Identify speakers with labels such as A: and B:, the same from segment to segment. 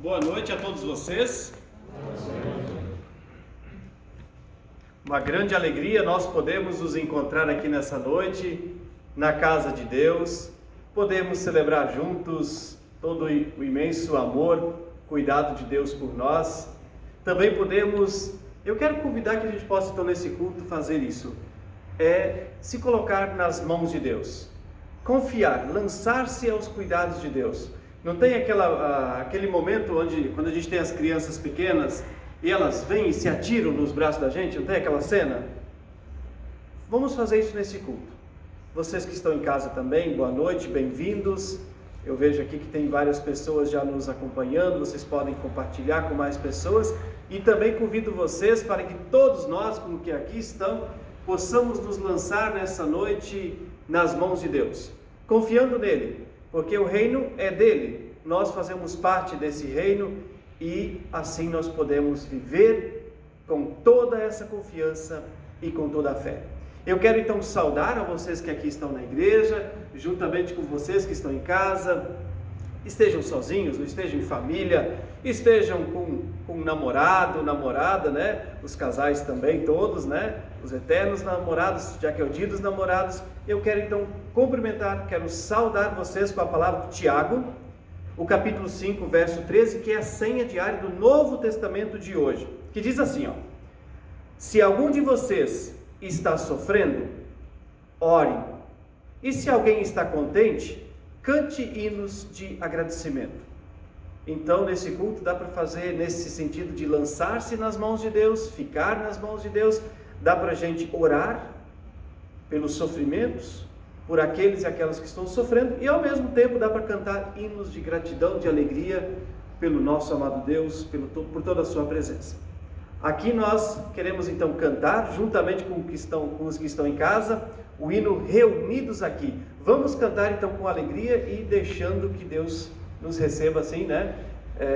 A: Boa noite a todos vocês. Uma grande alegria nós podemos nos encontrar aqui nessa noite, na casa de Deus. Podemos celebrar juntos todo o imenso amor, cuidado de Deus por nós. Também eu quero convidar que a gente possa então nesse culto fazer isso. Se colocar nas mãos de Deus. Confiar, lançar-se aos cuidados de Deus. Não tem aquele momento quando a gente tem as crianças pequenas e elas vêm e se atiram nos braços da gente, não tem aquela cena? Vamos fazer isso nesse culto. Vocês que estão em casa também, boa noite, bem-vindos. Eu vejo aqui que tem várias pessoas já nos acompanhando, vocês podem compartilhar com mais pessoas. E também convido vocês para que todos nós, como que aqui estão, possamos nos lançar nessa noite nas mãos de Deus, confiando nele. Porque o reino é dele, nós fazemos parte desse reino e assim nós podemos viver com toda essa confiança e com toda a fé. Eu quero então saudar a vocês que aqui estão na igreja, juntamente com vocês que estão em casa, estejam sozinhos, ou estejam em família, estejam com um namorado, namorada, né? Os casais também, todos, né? Os eternos namorados, já que é o dia dos namorados. Eu quero então quero saudar vocês com a palavra de Tiago, o capítulo 5, verso 13, que é a senha diária do Novo Testamento de hoje, que diz assim, se algum de vocês está sofrendo, ore, e se alguém está contente, cante hinos de agradecimento. Então, nesse culto dá para fazer nesse sentido de lançar-se nas mãos de Deus, ficar nas mãos de Deus, dá para a gente orar pelos sofrimentos, por aqueles e aquelas que estão sofrendo, e ao mesmo tempo dá para cantar hinos de gratidão, de alegria, pelo nosso amado Deus, por toda a sua presença. Aqui nós queremos então cantar, juntamente com os que estão em casa, o hino Reunidos Aqui. Vamos cantar então com alegria e deixando que Deus nos receba assim, né?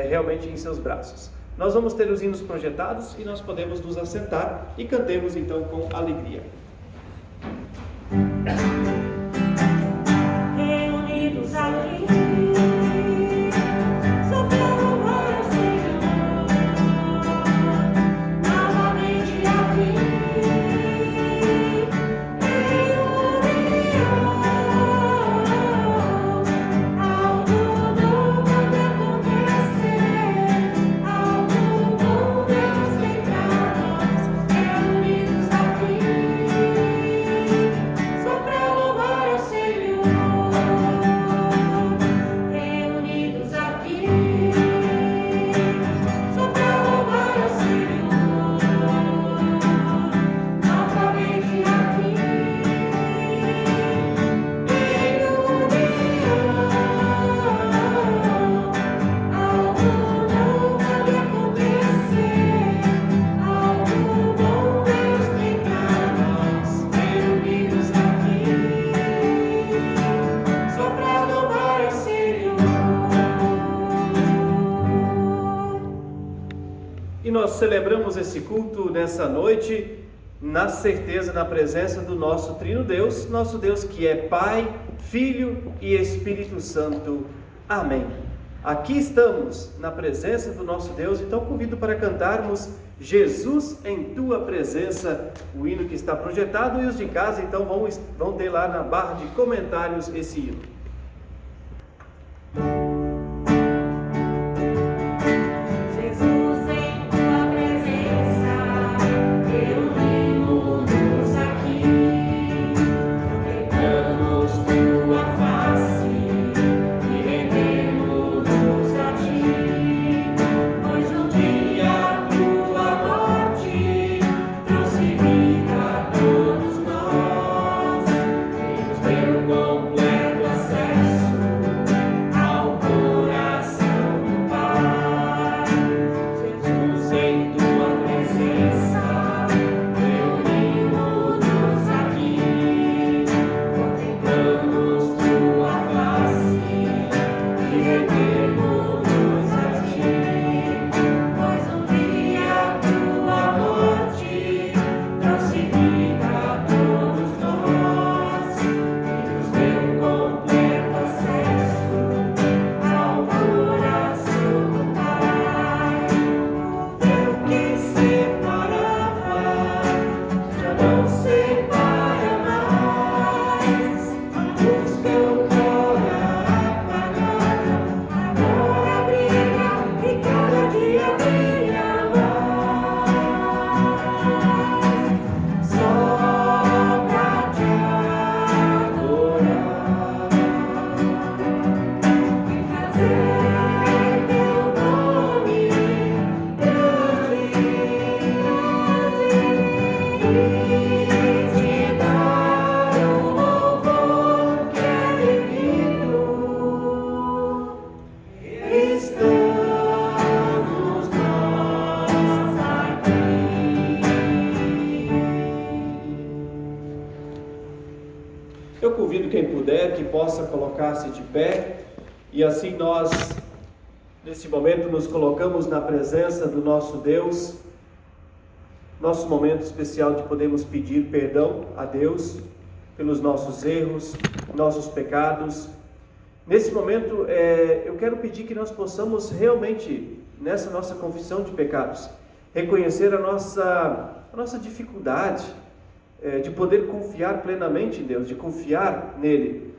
A: Realmente em seus braços. Nós vamos ter os hinos projetados e nós podemos nos assentar e cantemos então com alegria.
B: Reunidos aqui.
A: E nós celebramos esse culto nessa noite, na certeza, na presença do nosso Trino Deus, nosso Deus que é Pai, Filho e Espírito Santo. Amém. Aqui estamos na presença do nosso Deus, então convido para cantarmos Jesus em Tua Presença, o hino que está projetado, e os de casa então vão ter lá na barra de comentários esse hino.
B: Completo acesso ao
A: convido quem puder que possa colocar-se de pé e assim nós, nesse momento, nos colocamos na presença do nosso Deus, nosso momento especial de podermos pedir perdão a Deus pelos nossos erros, nossos pecados. Nesse momento, eu quero pedir que nós possamos realmente, nessa nossa confissão de pecados, reconhecer a nossa dificuldade de poder confiar plenamente em Deus, de confiar nele.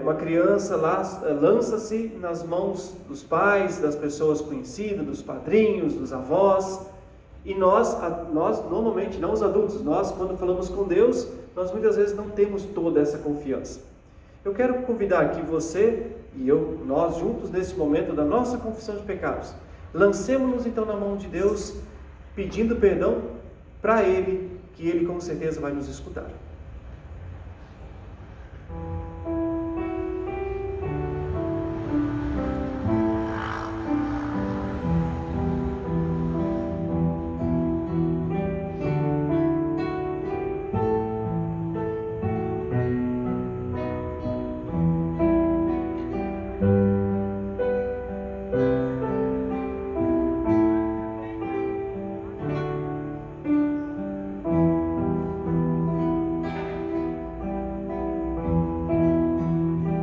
A: Uma criança lança-se nas mãos dos pais, das pessoas conhecidas, dos padrinhos, dos avós, e nós normalmente, não os adultos, nós quando falamos com Deus, nós muitas vezes não temos toda essa confiança. Eu quero convidar aqui você e nós juntos nesse momento da nossa confissão de pecados, lancemos-nos então na mão de Deus, pedindo perdão para Ele, que Ele com certeza vai nos escutar.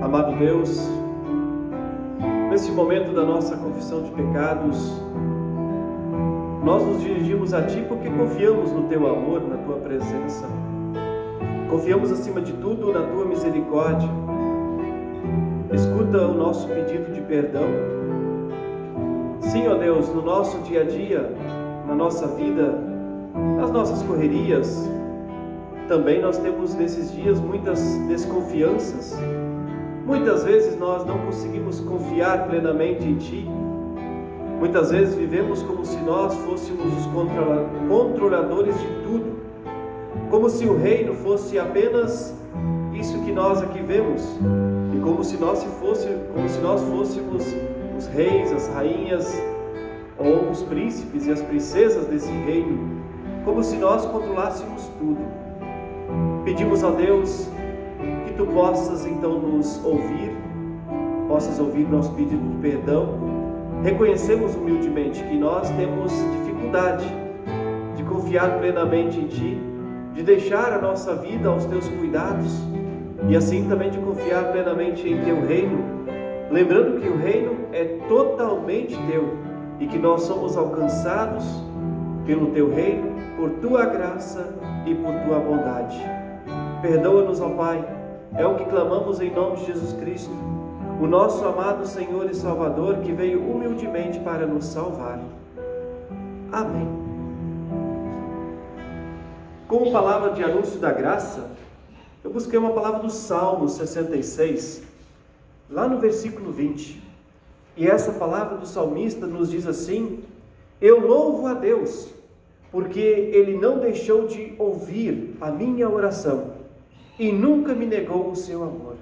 A: Amado Deus, nesse momento da nossa confissão de pecados, nós nos dirigimos a Ti porque confiamos no Teu amor, na Tua presença. Confiamos acima de tudo na Tua misericórdia. Escuta o nosso pedido de perdão. Sim, ó Deus, no nosso dia a dia, na nossa vida, nas nossas correrias, também nós temos nesses dias muitas desconfianças. Muitas vezes nós não conseguimos confiar plenamente em Ti. Muitas vezes vivemos como se nós fôssemos os controladores de tudo. Como se o reino fosse apenas isso que nós aqui vemos. E como se nós fôssemos os reis, as rainhas, ou os príncipes e as princesas desse reino. Como se nós controlássemos tudo. Pedimos a Deus que Tu possas então nos ouvir, possas ouvir nosso pedido de perdão. Reconhecemos humildemente que nós temos dificuldade de confiar plenamente em Ti, de deixar a nossa vida aos Teus cuidados e assim também de confiar plenamente em Teu reino, lembrando que o reino é totalmente Teu e que nós somos alcançados pelo Teu reino, por Tua graça e por Tua bondade. Perdoa-nos, ó Pai, é o que clamamos em nome de Jesus Cristo, o nosso amado Senhor e Salvador, que veio humildemente para nos salvar. Amém. Como palavra de anúncio da graça, eu busquei uma palavra do Salmo 66, lá no versículo 20. E essa palavra do salmista nos diz assim: eu louvo a Deus, porque Ele não deixou de ouvir a minha oração e nunca me negou o seu amor.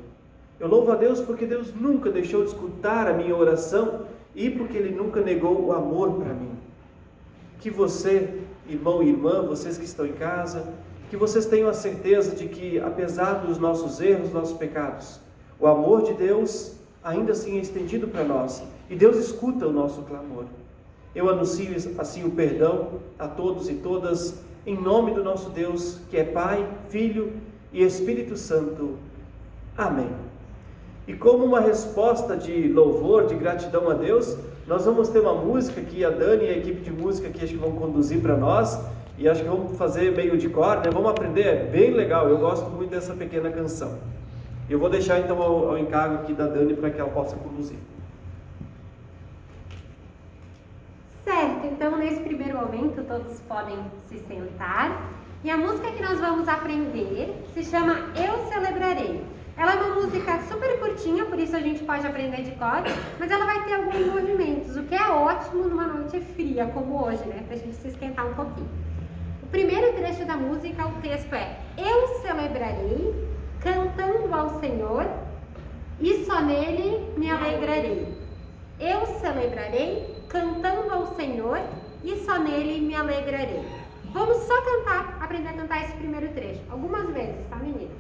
A: Eu louvo a Deus porque Deus nunca deixou de escutar a minha oração e porque Ele nunca negou o amor para mim. Que você, irmão e irmã, vocês que estão em casa, que vocês tenham a certeza de que, apesar dos nossos erros, dos nossos pecados, o amor de Deus ainda assim é estendido para nós e Deus escuta o nosso clamor. Eu anuncio assim o perdão a todos e todas, em nome do nosso Deus, que é Pai, Filho e Espírito Santo. Amém. E como uma resposta de louvor, de gratidão a Deus, nós vamos ter uma música que a Dani e a equipe de música aqui acho que vão conduzir para nós, e acho que vamos fazer meio de cor, né? Vamos aprender, é bem legal, eu gosto muito dessa pequena canção. Eu vou deixar então ao encargo aqui da Dani para que ela possa conduzir.
C: Certo, então nesse primeiro momento todos podem se sentar. E a música que nós vamos aprender se chama Eu Celebrarei. Ela é uma música super curtinha, por isso a gente pode aprender de cor, mas ela vai ter alguns movimentos, o que é ótimo numa noite fria como hoje, né? Pra gente se esquentar um pouquinho. O primeiro trecho da música, o texto é: eu celebrarei, cantando ao Senhor, e só nele me alegrarei. Eu celebrarei, cantando ao Senhor, e só nele me alegrarei. Vamos só cantar, aprender a cantar esse primeiro trecho, algumas vezes, tá, meninas?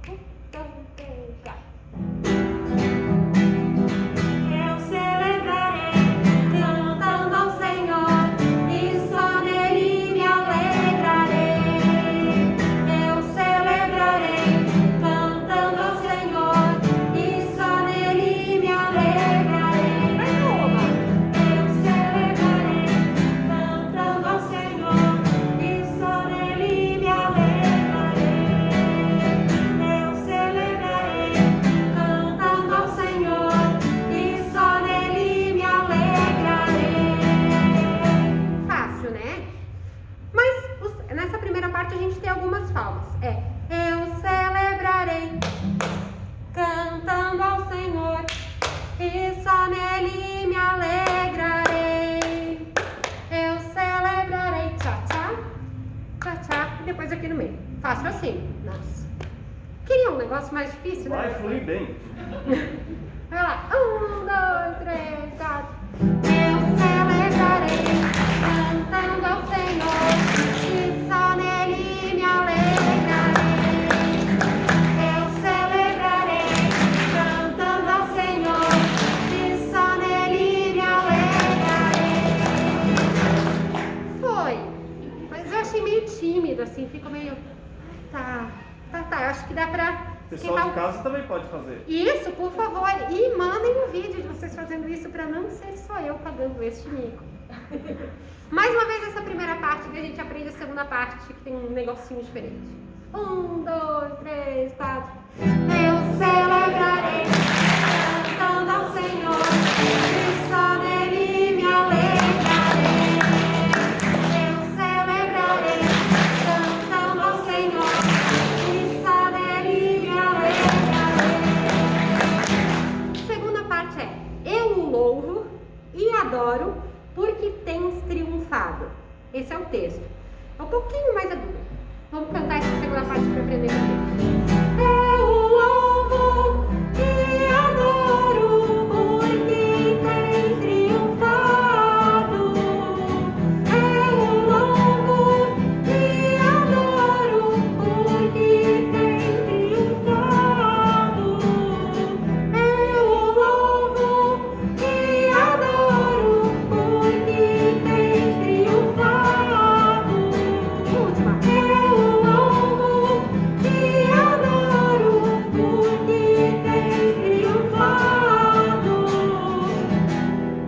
C: 1, 2, 3. assim. Nossa. Queria um negócio mais difícil, né?
A: Vai fluir bem.
C: Vai lá. 1, 2, 3, 4. Eu celebrarei cantando ao Senhor, e só nele me alegrarei. Eu celebrarei cantando ao Senhor, e só nele me alegrarei. Foi. Mas eu achei meio tímido, assim, ficou meio... Tá, eu acho que dá pra...
A: O pessoal de casa também pode fazer.
C: Isso, por favor. E mandem um vídeo de vocês fazendo isso para não ser só eu pagando este mico. Mais uma vez essa primeira parte, que a gente aprende a segunda parte, que tem um negocinho diferente. 1, 2, 3, 4. Eu celebrarei cantando ao Senhor, e só nele me alegrarei. Eu celebrarei cantando ao Senhor, e só nele me alegrarei. Segunda parte é: eu o louvo e adoro porque tens triunfado. Esse é o texto. É um pouquinho mais agudo. Vamos cantar essa segunda parte para aprender aqui. Eu o louvo e adoro porque tens triunfado. Eu o louvo e adoro porque tens triunfado. Eu o louvo e adoro porque tens triunfado. Última. Eu o louvo e adoro porque tens triunfado.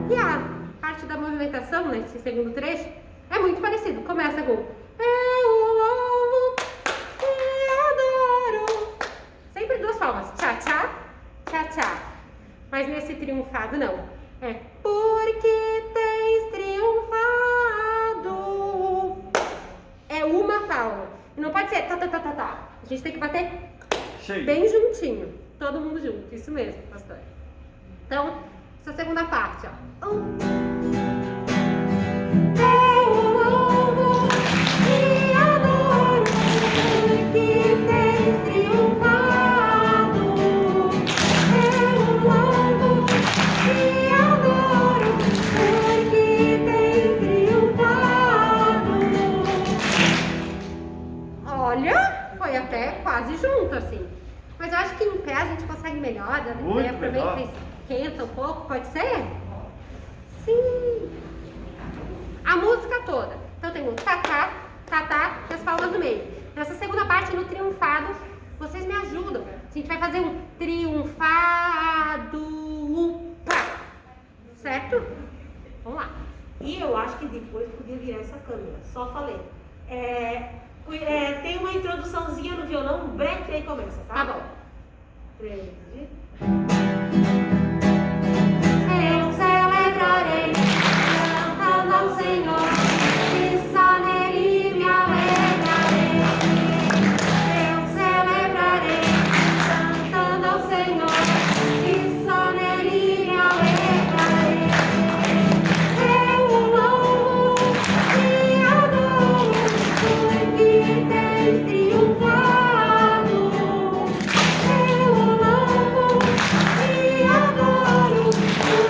C: E a parte da movimentação, nesse segundo trecho, é muito parecido. Começa com eu o louvo e adoro. Sempre duas palmas. Tchá, tchá, tchá, tchá. Mas nesse triunfado não. É porque tens triunfado. É uma palma. E não pode ser tá, tá, tá, tá, tá. A gente tem que bater
A: Cheio.
C: bem juntinho. Todo mundo junto. Isso mesmo, pastor. Então, essa segunda parte, ó. Eu o louvo e adoro porque tens triunfado. Eu o louvo e adoro porque tens triunfado. Olha, foi até quase junto, assim. Mas eu acho que em pé a gente consegue melhor, né?
A: Muito
C: Aproveita
A: melhor.
C: e esquenta um pouco, pode ser? Sim. A música toda. Então tem o tatá, tatá e as palmas no meio. Nessa segunda parte, no triunfado, vocês me ajudam. A gente vai fazer um triunfado. Pá. Certo? Vamos lá.
B: E eu acho que depois podia virar essa câmera. Só falei. Tem uma introduçãozinha no violão, um break e aí começa, tá?
C: Tá bom.
B: 3,
C: Eu celebrarei cantando ao Senhor, e só nele me alegrarei. Eu celebrarei cantando ao Senhor, e só nele me alegrarei. Eu o louvo e adoro porque tens triunfado. Eu o louvo e adoro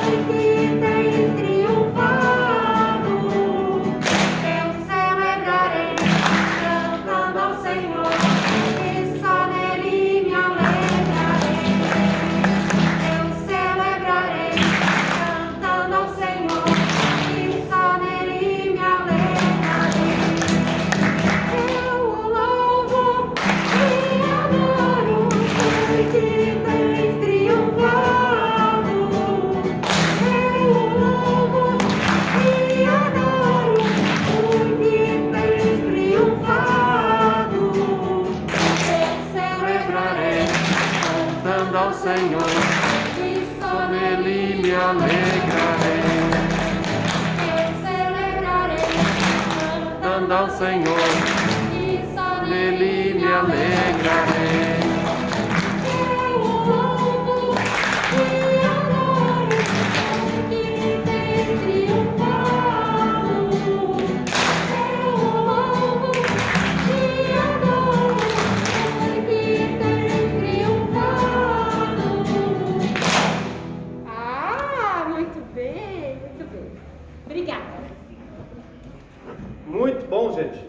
C: porque tens triunfado. Eu celebrarei cantando ao Senhor, e só nele me alegrarei. Eu celebrarei cantando ao Senhor, e só nele me alegrarei. Eu o louvo e adoro porque tens triunfado. Eu o louvo e adoro porque tens triunfado. Eu celebrarei
A: Cantando ao Senhor,
C: e só
A: nele me alegrarei.
C: Eu celebrarei
A: Cantando ao Senhor,
C: e só
A: nele me alegrarei.
C: Eu o louvo e adoro porque tens triunfado. Eu o louvo e adoro Obrigada.
A: Muito bom, gente.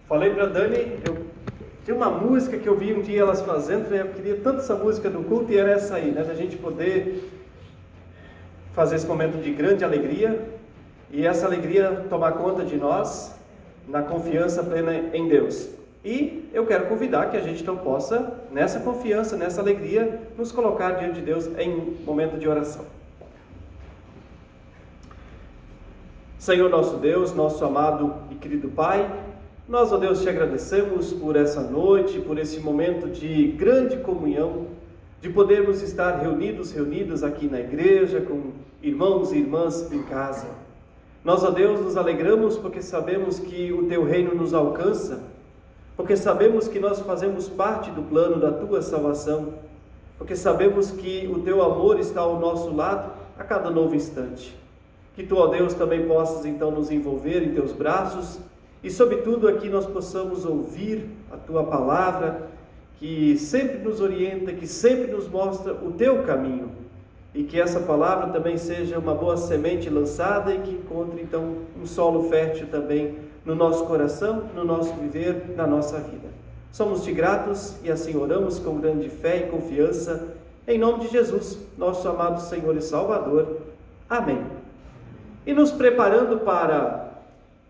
A: Falei para Dani, tinha uma música que eu vi um dia elas fazendo, eu queria tanto essa música do culto e era essa aí, né? Da gente poder fazer esse momento de grande alegria e essa alegria tomar conta de nós na confiança plena em Deus. E eu quero convidar que a gente então possa, nessa confiança, nessa alegria, nos colocar diante de Deus em momento de oração. Senhor nosso Deus, nosso amado e querido Pai, nós, ó Deus, te agradecemos por essa noite, por esse momento de grande comunhão, de podermos estar reunidos aqui na igreja, com irmãos e irmãs em casa. Nós, ó Deus, nos alegramos porque sabemos que o Teu reino nos alcança, porque sabemos que nós fazemos parte do plano da Tua salvação, porque sabemos que o Teu amor está ao nosso lado a cada novo instante. Que Tu, ó Deus, também possas então nos envolver em Teus braços e, sobretudo, aqui nós possamos ouvir a Tua palavra, que sempre nos orienta, que sempre nos mostra o Teu caminho, e que essa palavra também seja uma boa semente lançada e que encontre então um solo fértil também no nosso coração, no nosso viver, na nossa vida. Somos-te gratos e assim oramos com grande fé e confiança, em nome de Jesus, nosso amado Senhor e Salvador. Amém. E nos preparando para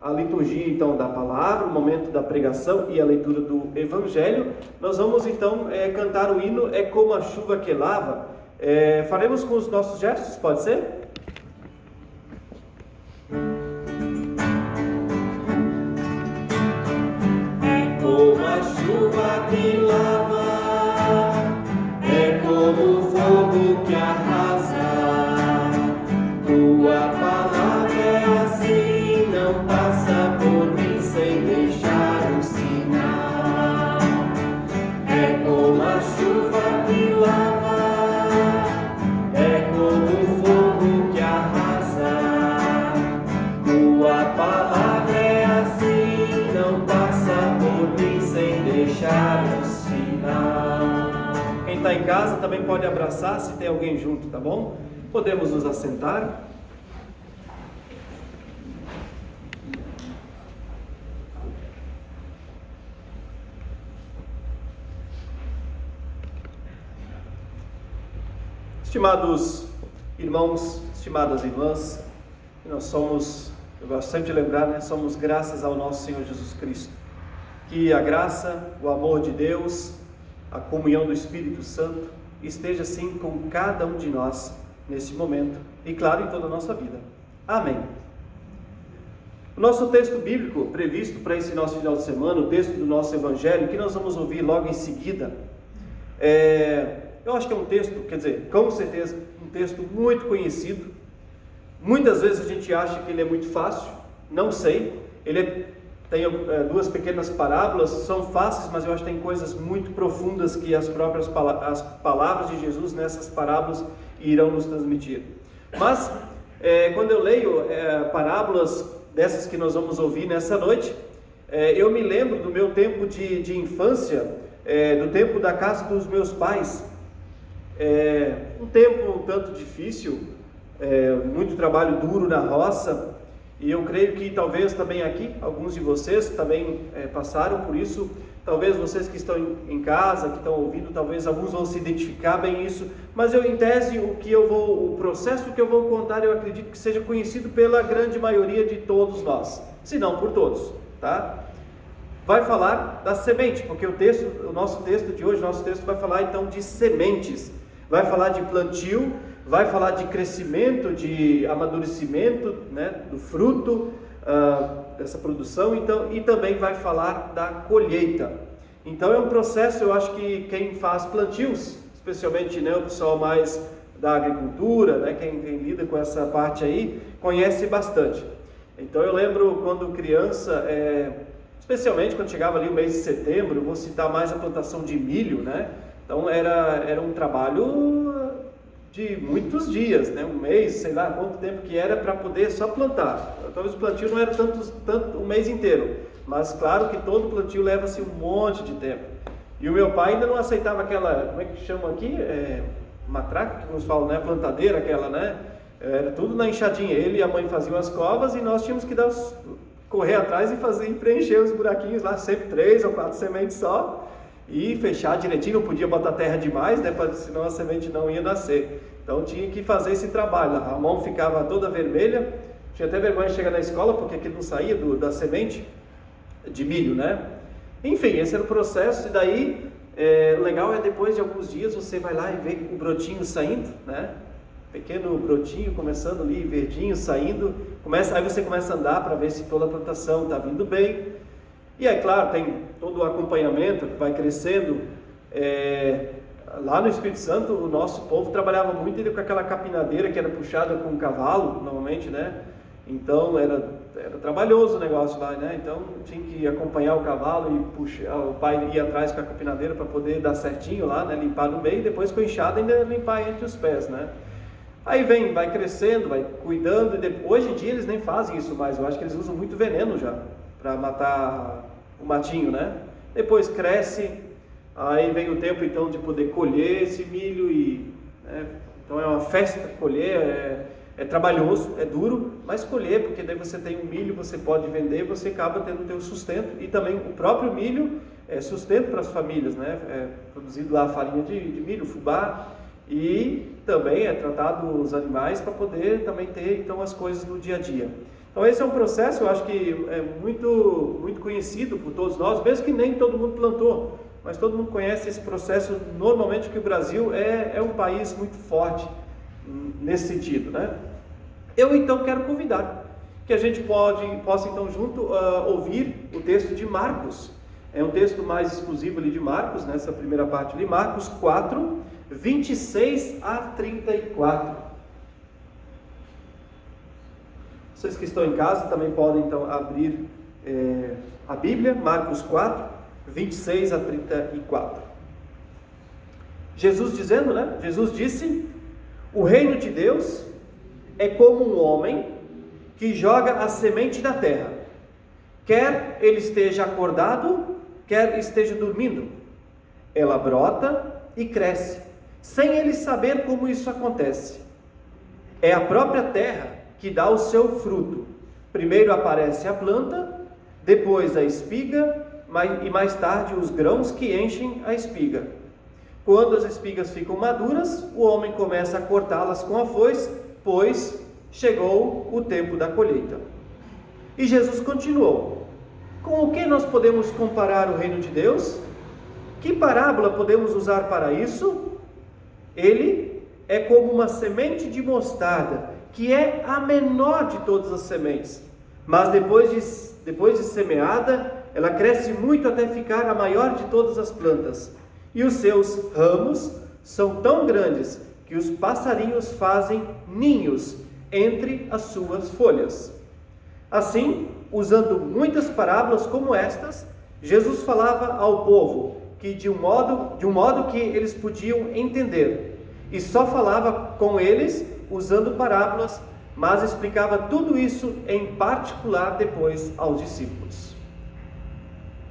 A: a liturgia então da palavra, o momento da pregação e a leitura do Evangelho, nós vamos então cantar o hino É Como a Chuva que Lava. Faremos com os nossos gestos, pode ser? É como a chuva que lava, é como o fogo que arrasa, tua palavra é assim, não passa por mim sem deixar um sinal. É como a chuva que lava, é como o fogo que arrasa, tua palavra é assim, não passa por mim sem deixar um sinal. Quem está em casa também pode abraçar se tem alguém junto, tá bom? Podemos nos assentar. Estimados irmãos, estimadas irmãs, nós somos, eu gosto sempre de lembrar, né? Somos graças ao nosso Senhor Jesus Cristo. Que a graça, o amor de Deus, a comunhão do Espírito Santo esteja assim com cada um de nós nesse momento e claro em toda a nossa vida. Amém. O nosso texto bíblico previsto para esse nosso final de semana, o texto do nosso Evangelho, que nós vamos ouvir logo em seguida, eu acho que é um texto, quer dizer, com certeza, um texto muito conhecido. Muitas vezes a gente acha que ele é muito fácil, não sei. Tem duas pequenas parábolas, são fáceis, mas eu acho que tem coisas muito profundas que as próprias as palavras de Jesus nessas parábolas irão nos transmitir. Mas, quando eu leio parábolas dessas que nós vamos ouvir nessa noite, eu me lembro do meu tempo de infância, do tempo da casa dos meus pais. Um tempo um tanto difícil, muito trabalho duro na roça, e eu creio que talvez também aqui, alguns de vocês também passaram por isso. Talvez vocês que estão em casa, que estão ouvindo, talvez alguns vão se identificar bem isso, mas em tese, o processo que eu vou contar, eu acredito que seja conhecido pela grande maioria de todos nós, se não por todos, tá? Vai falar da semente, porque o nosso texto de hoje, vai falar então de sementes, vai falar de plantio, vai falar de crescimento, de amadurecimento, né, do fruto, dessa produção, então, e também vai falar da colheita. Então é um processo, eu acho que quem faz plantios, especialmente, né, o pessoal mais da agricultura, né, quem lida com essa parte aí, conhece bastante. Então eu lembro quando criança, especialmente quando chegava ali o mês de setembro, eu vou citar mais a plantação de milho, né? Então era um trabalho de muitos dias, né? Um mês, sei lá quanto tempo que era para poder só plantar. Talvez o plantio não era tanto um mês inteiro, mas claro que todo plantio leva-se um monte de tempo. E o meu pai ainda não aceitava aquela, como é que chama aqui? Matraca, que nos falam, né? Plantadeira, aquela, né? Era tudo na enxadinha. Ele e a mãe faziam as covas e nós tínhamos que correr atrás e preencher os buraquinhos lá, sempre 3 ou 4 sementes só, e fechar direitinho. Não podia botar terra demais, né, senão a semente não ia nascer. Então tinha que fazer esse trabalho. A mão ficava toda vermelha, tinha até vergonha de chegar na escola porque aquilo não saía da semente de milho, né? Enfim, esse era o processo. E daí, o legal é depois de alguns dias você vai lá e vê o brotinho saindo, né? Pequeno brotinho começando ali, verdinho, saindo. Aí você começa a andar para ver se toda a plantação está vindo bem. E é claro, tem todo o acompanhamento que vai crescendo. Lá no Espírito Santo, o nosso povo trabalhava muito com aquela capinadeira que era puxada com um cavalo, normalmente, né? Então era trabalhoso o negócio lá, né? Então tinha que acompanhar o cavalo e puxar, o pai ia atrás com a capinadeira para poder dar certinho lá, né? Limpar no meio e depois com a enxada ainda limpar entre os pés, né? Aí vai crescendo, vai cuidando. Hoje em dia eles nem fazem isso mais, eu acho que eles usam muito veneno já para matar o matinho, né? Depois cresce, aí vem o tempo então de poder colher esse milho né? Então é uma festa colher, é trabalhoso, é duro, mas colher, porque daí você tem o milho, você pode vender, você acaba tendo o teu sustento, e também o próprio milho é sustento para as famílias, né? É produzido lá a farinha de milho, fubá, e também é tratado os animais para poder também ter então as coisas no dia a dia. Então esse é um processo, eu acho que é muito, muito conhecido por todos nós, mesmo que nem todo mundo plantou, mas todo mundo conhece esse processo normalmente, porque o Brasil é um país muito forte nesse sentido, né? Eu então quero convidar que a gente possa então junto ouvir o texto de Marcos. É um texto mais exclusivo ali de Marcos, nessa primeira parte ali, Marcos 4, 26 a 34. Vocês que estão em casa também podem então abrir a Bíblia, Marcos 4, 26 a 34. Jesus dizendo, né? Jesus disse: o reino de Deus é como um homem que joga a semente na terra, quer ele esteja acordado, quer esteja dormindo. Ela brota e cresce, sem ele saber como isso acontece. É a própria terra que dá o seu fruto. Primeiro aparece a planta, depois a espiga, e mais tarde os grãos que enchem a espiga. Quando as espigas ficam maduras, o homem começa a cortá-las com a foice, pois chegou o tempo da colheita. E Jesus continuou: com o que nós podemos comparar o reino de Deus? Que parábola podemos usar para isso? Ele é como uma semente de mostarda, que é a menor de todas as sementes, mas depois de semeada, ela cresce muito até ficar a maior de todas as plantas, e os seus ramos são tão grandes que os passarinhos fazem ninhos entre as suas folhas. Assim, usando muitas parábolas como estas, Jesus falava ao povo que de um modo que eles podiam entender, e só falava com eles usando parábolas, mas explicava tudo isso em particular depois aos discípulos.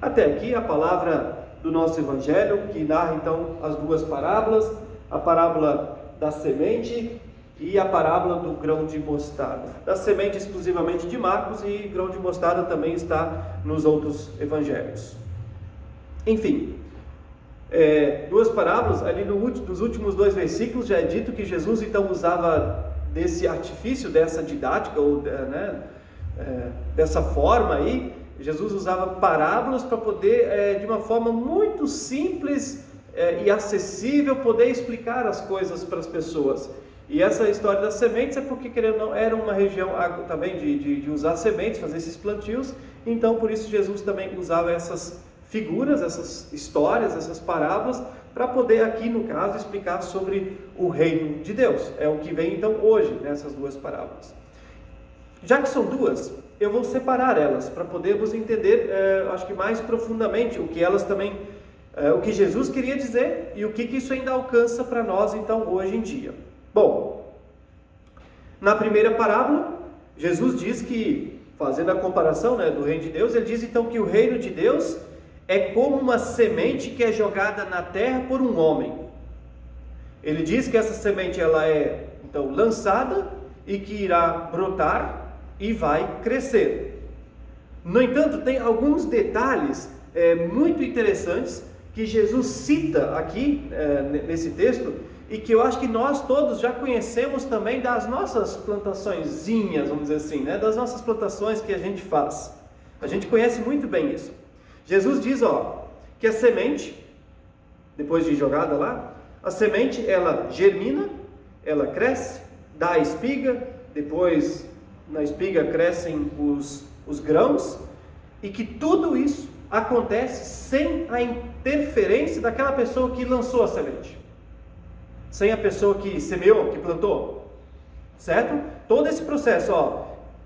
A: Até aqui a palavra do nosso Evangelho, que narra então as duas parábolas, a parábola da semente e a parábola do grão de mostarda. Da semente exclusivamente de Marcos, e grão de mostarda também está nos outros evangelhos. Enfim, duas parábolas, ali nos últimos 2 versículos já é dito que Jesus então usava desse artifício, dessa didática, ou dessa forma aí. Jesus usava parábolas para poder, de uma forma muito simples e acessível, poder explicar as coisas para as pessoas. E essa história das sementes é porque, querendo ou não, era uma região também de usar sementes, fazer esses plantios. Então, por isso, Jesus também usava essas figuras, essas histórias, essas parábolas, para poder aqui, no caso, explicar sobre o reino de Deus. É o que vem, então, hoje, nessas duas parábolas. Já que são duas, eu vou separar elas, para podermos entender, acho que mais profundamente, o que elas também, o que Jesus queria dizer, e o que isso ainda alcança para nós, então, hoje em dia. Bom, na primeira parábola, Jesus diz que, fazendo a comparação do reino de Deus, ele diz então que o reino de Deus é como uma semente que é jogada na terra por um homem. Ele diz que essa semente ela é então lançada, e que irá brotar e vai crescer. No entanto, tem alguns detalhes muito interessantes que Jesus cita aqui nesse texto e que eu acho que nós todos já conhecemos também das nossas plantaçõezinhas, vamos dizer assim, né? Das nossas plantações que a gente faz. A gente conhece muito bem isso. Jesus diz, que a semente, depois de jogada lá, a semente ela germina, ela cresce, dá a espiga, depois na espiga crescem os grãos, e que tudo isso acontece sem a interferência daquela pessoa que lançou a semente, sem a pessoa que semeou, que plantou, certo? Todo esse processo,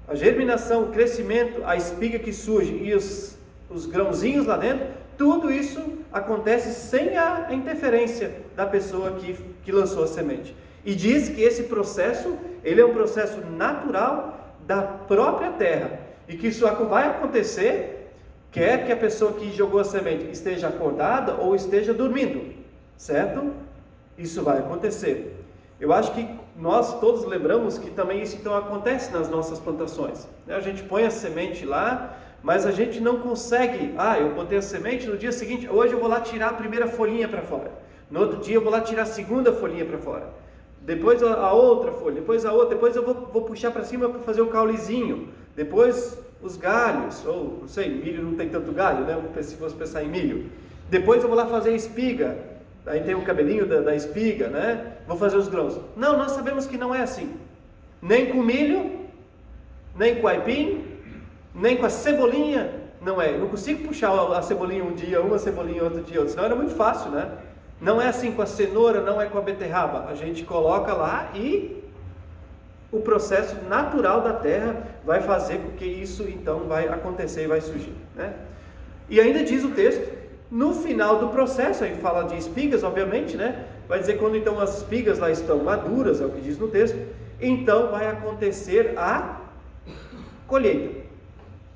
A: a germinação, o crescimento, a espiga que surge e os grãozinhos lá dentro, tudo isso acontece sem a interferência da pessoa que lançou a semente. E diz que esse processo, ele é um processo natural da própria terra, e que isso vai acontecer, quer que a pessoa que jogou a semente esteja acordada ou esteja dormindo, certo? Isso vai acontecer. Eu acho que nós todos lembramos que também isso então acontece nas nossas plantações. A gente põe a semente lá, mas a gente não consegue, eu botei a semente, no dia seguinte, hoje eu vou lá tirar a primeira folhinha para fora. No outro dia eu vou lá tirar a segunda folhinha para fora. Depois a outra folha, depois a outra, depois eu vou puxar para cima para fazer o caulezinho. Depois os galhos, ou não sei, milho não tem tanto galho, né? Se fosse pensar em milho. Depois eu vou lá fazer a espiga, aí tem o cabelinho da espiga, né? Vou fazer os grãos. Não, nós sabemos que não é assim. Nem com milho, nem com aipim, nem com a cebolinha, não é. Eu não consigo puxar a cebolinha um dia, uma cebolinha outro dia, senão era muito fácil, né? Não é assim com a cenoura, não é com a beterraba. A gente coloca lá e o processo natural da terra vai fazer com que isso então vai acontecer e vai surgir, né? E ainda diz o texto, no final do processo, aí fala de espigas, obviamente, né? Vai dizer quando então as espigas lá estão maduras, é o que diz no texto, então vai acontecer a colheita,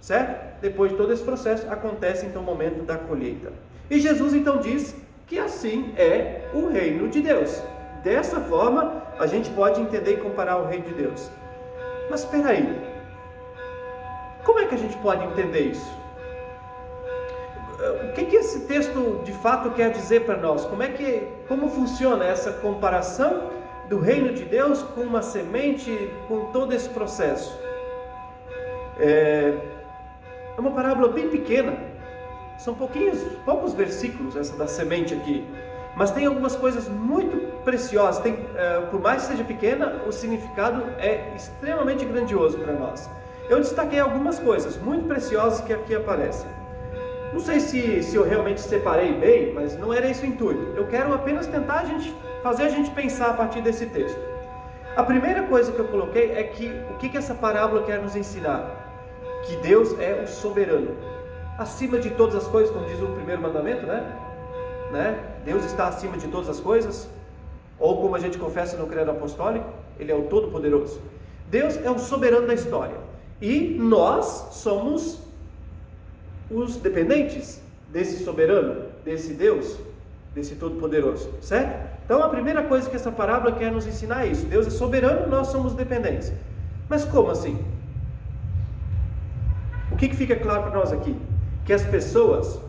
A: certo? Depois de todo esse processo, acontece então o momento da colheita. E Jesus então diz que assim é o reino de Deus. Dessa forma, a gente pode entender e comparar o reino de Deus. Mas espera aí, como é que a gente pode entender isso? O que esse texto de fato quer dizer para nós? Como funciona essa comparação do reino de Deus com uma semente, com todo esse processo? É uma parábola bem pequena, são poucos versículos essa da semente aqui, mas tem algumas coisas muito preciosas. Por mais que seja pequena, o significado é extremamente grandioso para nós. Eu destaquei algumas coisas muito preciosas que aqui aparecem. Não sei se eu realmente separei bem, mas não era esse o intuito. Eu quero apenas tentar fazer a gente pensar a partir desse texto. A primeira coisa que eu coloquei é que o que essa parábola quer nos ensinar? Que Deus é o soberano, acima de todas as coisas, como diz o primeiro mandamento, né? Deus está acima de todas as coisas, ou como a gente confessa no credo apostólico, Ele é o Todo-Poderoso. Deus é o soberano da história, e nós somos os dependentes desse soberano, desse Deus, desse Todo-Poderoso, certo? Então a primeira coisa que essa parábola quer nos ensinar é isso: Deus é soberano, nós somos dependentes. Mas como assim? O que fica claro para nós aqui? Que as pessoas,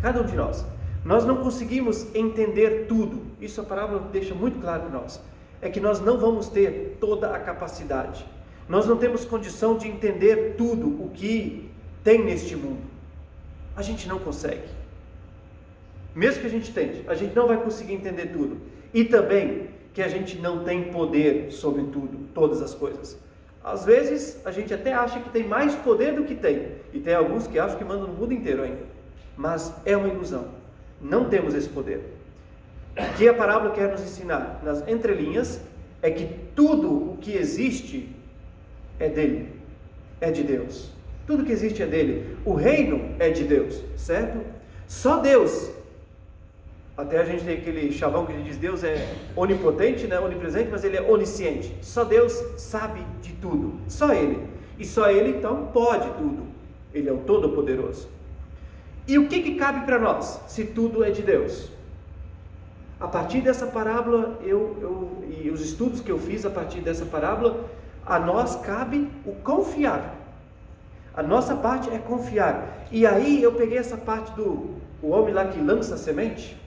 A: cada um de nós não conseguimos entender tudo. Isso a parábola deixa muito claro para nós. É que nós não vamos ter toda a capacidade. Nós não temos condição de entender tudo o que tem neste mundo. A gente não consegue. Mesmo que a gente tente, a gente não vai conseguir entender tudo. E também que a gente não tem poder sobre tudo, todas as coisas. Às vezes a gente até acha que tem mais poder do que tem. E tem alguns que acham que mandam no mundo inteiro ainda. Mas é uma ilusão. Não temos esse poder. O que a parábola quer nos ensinar nas entrelinhas é que tudo o que existe é dele, é de Deus. Tudo que existe é dele. O reino é de Deus, certo? Só Deus. Até a gente tem aquele chavão que a gente diz: Deus é onipotente, né? Onipresente, mas Ele é onisciente. Só Deus sabe de tudo. Só Ele. E só Ele então pode tudo. Ele é o Todo-Poderoso. E o que cabe para nós, se tudo é de Deus? A partir dessa parábola, e os estudos que eu fiz a partir dessa parábola, a nós cabe o confiar. A nossa parte é confiar. E aí eu peguei essa parte do homem lá que lança a semente.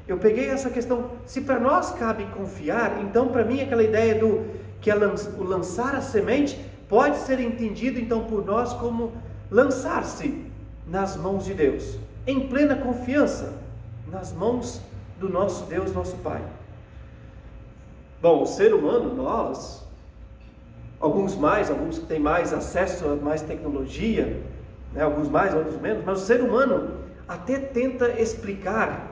A: Eu peguei essa questão, se para nós cabe confiar, então para mim aquela ideia o lançar a semente pode ser entendido então por nós como lançar-se nas mãos de Deus, em plena confiança, nas mãos do nosso Deus, nosso Pai. Bom, o ser humano, nós, alguns que têm mais acesso a mais tecnologia, né, alguns mais, outros menos, mas o ser humano até tenta explicar,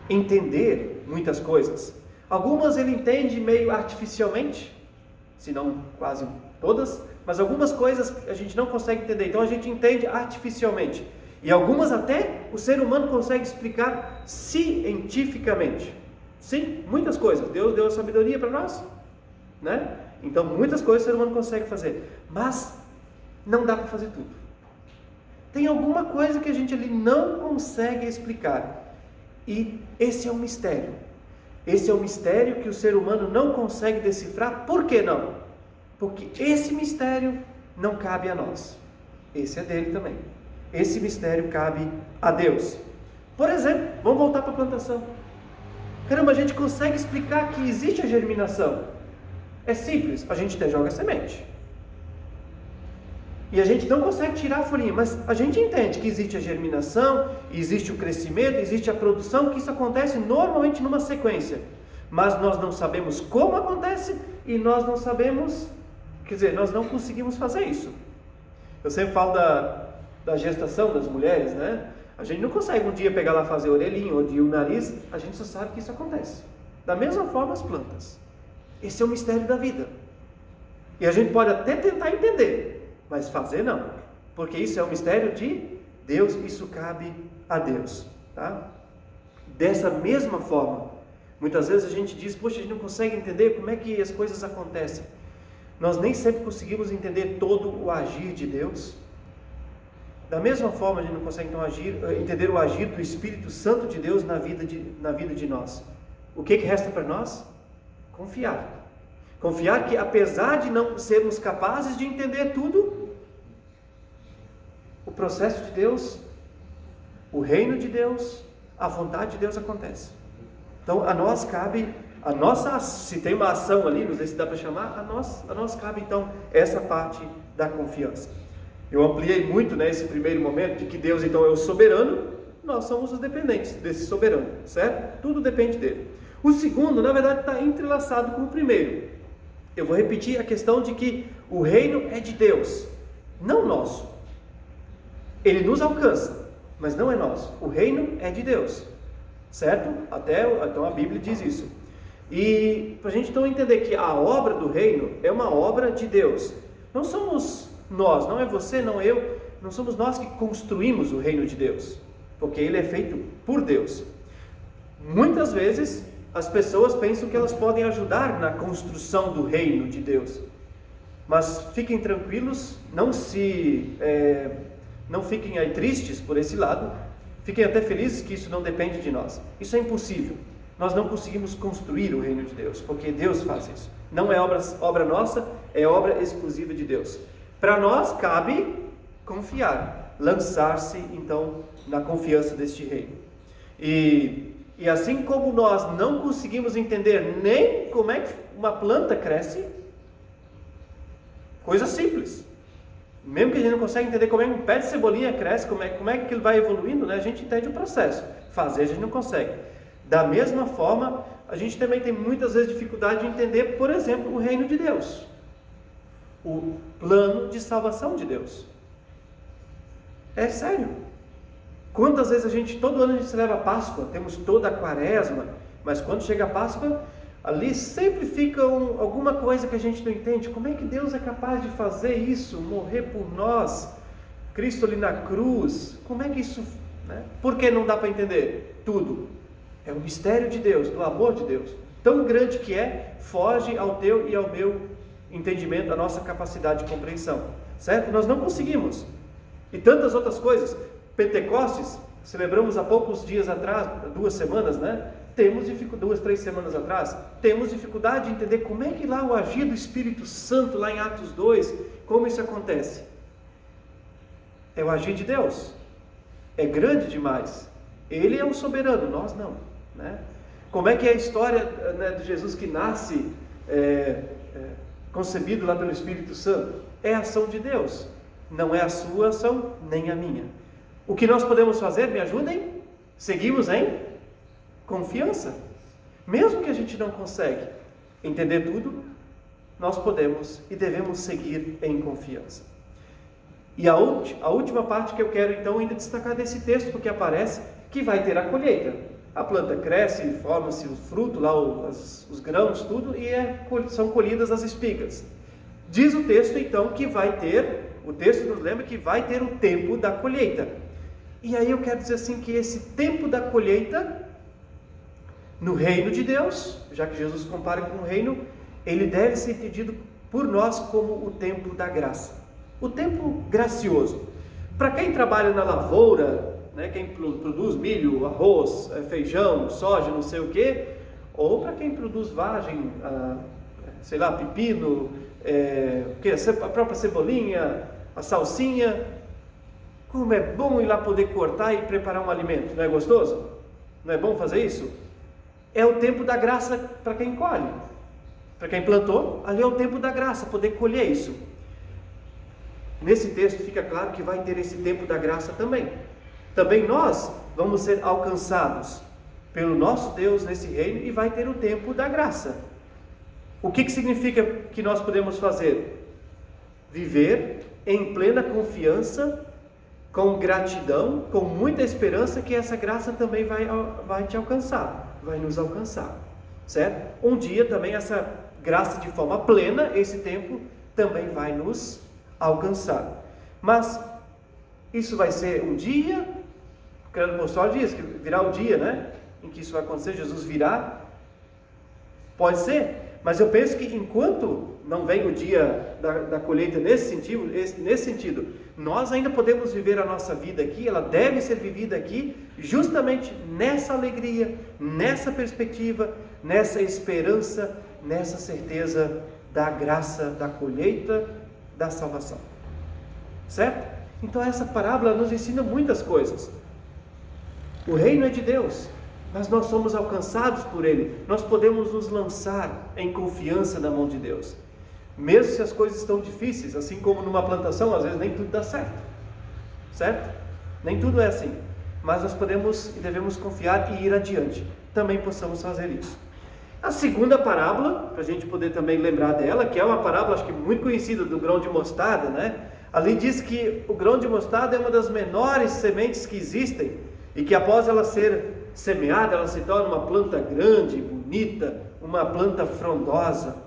A: entender muitas coisas. Algumas ele entende meio artificialmente, se não quase todas, mas algumas coisas a gente não consegue entender, então a gente entende artificialmente. E algumas até o ser humano consegue explicar cientificamente. Sim, muitas coisas. Deus deu a sabedoria para nós, né? Então muitas coisas o ser humano consegue fazer, mas não dá para fazer tudo. Tem alguma coisa que a gente ali não consegue explicar. E esse é um mistério. Esse é um mistério que o ser humano não consegue decifrar. Por que não? Porque esse mistério não cabe a nós. Esse é dele também. Esse mistério cabe a Deus. Por exemplo, vamos voltar para a plantação. Caramba, a gente consegue explicar que existe a germinação. É simples, a gente até joga semente. E a gente não consegue tirar a folhinha, mas a gente entende que existe a germinação, existe o crescimento, existe a produção, que isso acontece normalmente numa sequência. Mas nós não sabemos como acontece e nós não sabemos, nós não conseguimos fazer isso. Eu sempre falo da gestação das mulheres, né? A gente não consegue um dia pegar lá fazer a orelhinha ou o nariz, a gente só sabe que isso acontece. Da mesma forma as plantas. Esse é o mistério da vida. E a gente pode até tentar entender, mas fazer não, porque isso é um mistério de Deus, isso cabe a Deus, tá? Dessa mesma forma, muitas vezes a gente diz, poxa, a gente não consegue entender como é que as coisas acontecem. Nós nem sempre conseguimos entender todo o agir de Deus. Da mesma forma, a gente não consegue então entender o agir do Espírito Santo de Deus na vida de nós. O que resta para nós? Confiar. Confiar que apesar de não sermos capazes de entender tudo, o processo de Deus, o reino de Deus, a vontade de Deus acontece. Então a nós cabe, se tem uma ação ali, não sei se dá para chamar, a nós cabe então essa parte da confiança. Eu ampliei muito, né, esse primeiro momento de que Deus então é o soberano, nós somos os dependentes desse soberano, certo? Tudo depende dele. O segundo, na verdade, está entrelaçado com o primeiro. Eu vou repetir a questão de que o reino é de Deus, não nosso. Ele nos alcança, mas não é nosso. O reino é de Deus, certo? Então a Bíblia diz isso. E para a gente então entender que a obra do reino é uma obra de Deus. Não somos nós, não é você, não eu, não somos nós que construímos o reino de Deus, porque ele é feito por Deus. Muitas vezes as pessoas pensam que elas podem ajudar na construção do reino de Deus, mas fiquem tranquilos, não fiquem aí tristes por esse lado, fiquem até felizes que isso não depende de nós. Isso é impossível. Nós não conseguimos construir o reino de Deus, porque Deus faz isso. Não é obra nossa, é obra exclusiva de Deus. Para nós cabe confiar, lançar-se então na confiança deste reino. E assim como nós não conseguimos entender nem como é que uma planta cresce, coisa simples. Mesmo que a gente não consegue entender como é que um pé de cebolinha cresce, como é que ele vai evoluindo, né? A gente entende o processo. Fazer a gente não consegue. Da mesma forma, a gente também tem muitas vezes dificuldade de entender, por exemplo, o reino de Deus. O plano de salvação de Deus. É sério. Quantas vezes todo ano a gente celebra a Páscoa, temos toda a Quaresma, mas quando chega a Páscoa, ali sempre fica alguma coisa que a gente não entende. Como é que Deus é capaz de fazer isso, morrer por nós, Cristo ali na cruz? Como é que isso, né? Por que não dá para entender tudo? É um mistério de Deus, do amor de Deus, tão grande que foge ao teu e ao meu entendimento, a nossa capacidade de compreensão, certo? Nós não conseguimos. E tantas outras coisas. Pentecostes, celebramos há poucos dias atrás, 2 semanas, né? temos dificuldade, 2-3 semanas atrás, temos dificuldade de entender como é que lá o agir do Espírito Santo, lá em Atos 2, como isso acontece. É o agir de Deus, é grande demais. Ele é o soberano, nós não, né? Como é que é a história, né, de Jesus que nasce concebido lá pelo Espírito Santo? É a ação de Deus, não é a sua ação, nem a minha. O que nós podemos fazer, me ajudem? Seguimos em confiança. Mesmo que a gente não consegue entender tudo, nós podemos e devemos seguir em confiança. E a última parte que eu quero então ainda destacar desse texto, porque aparece que vai ter a colheita. A planta cresce, forma-se o fruto, lá os grãos, tudo, e são colhidas as espigas. Diz o texto então que vai ter, o texto nos lembra que vai ter o tempo da colheita. E aí eu quero dizer assim que esse tempo da colheita, no reino de Deus, já que Jesus compara com o reino, ele deve ser entendido por nós como o tempo da graça. O tempo gracioso. Para quem trabalha na lavoura, né, quem produz milho, arroz, feijão, soja, não sei o que, ou para quem produz vagem, sei lá, pepino, a própria cebolinha, a salsinha, como é bom ir lá poder cortar e preparar um alimento, não é gostoso? Não é bom fazer isso? É o tempo da graça para quem colhe. Para quem plantou, ali é o tempo da graça, poder colher isso. Nesse texto fica claro que vai ter esse tempo da graça também. Também nós vamos ser alcançados pelo nosso Deus nesse reino e vai ter o tempo da graça. O que significa que nós podemos fazer? Viver em plena confiança, com gratidão, com muita esperança que essa graça também vai te alcançar, vai nos alcançar, certo? Um dia também essa graça de forma plena, esse tempo também vai nos alcançar. Mas isso vai ser um dia, o apóstolo diz que virá o dia, né, em que isso vai acontecer, Jesus virá, pode ser, mas eu penso que enquanto não vem o dia da colheita nesse sentido, nós ainda podemos viver a nossa vida aqui, ela deve ser vivida aqui, justamente nessa alegria, nessa perspectiva, nessa esperança, nessa certeza da graça, da colheita, da salvação. Certo? Então essa parábola nos ensina muitas coisas. O reino é de Deus, mas nós somos alcançados por Ele. Nós podemos nos lançar em confiança na mão de Deus. Mesmo se as coisas estão difíceis, assim como numa plantação, às vezes nem tudo dá certo. Certo? Nem tudo é assim. Mas nós podemos e devemos confiar e ir adiante. Também possamos fazer isso. A segunda parábola, para a gente poder também lembrar dela, que é uma parábola acho que muito conhecida do grão de mostarda, né? Ali diz que o grão de mostarda é uma das menores sementes que existem e que após ela ser semeada, ela se torna uma planta grande, bonita, uma planta frondosa.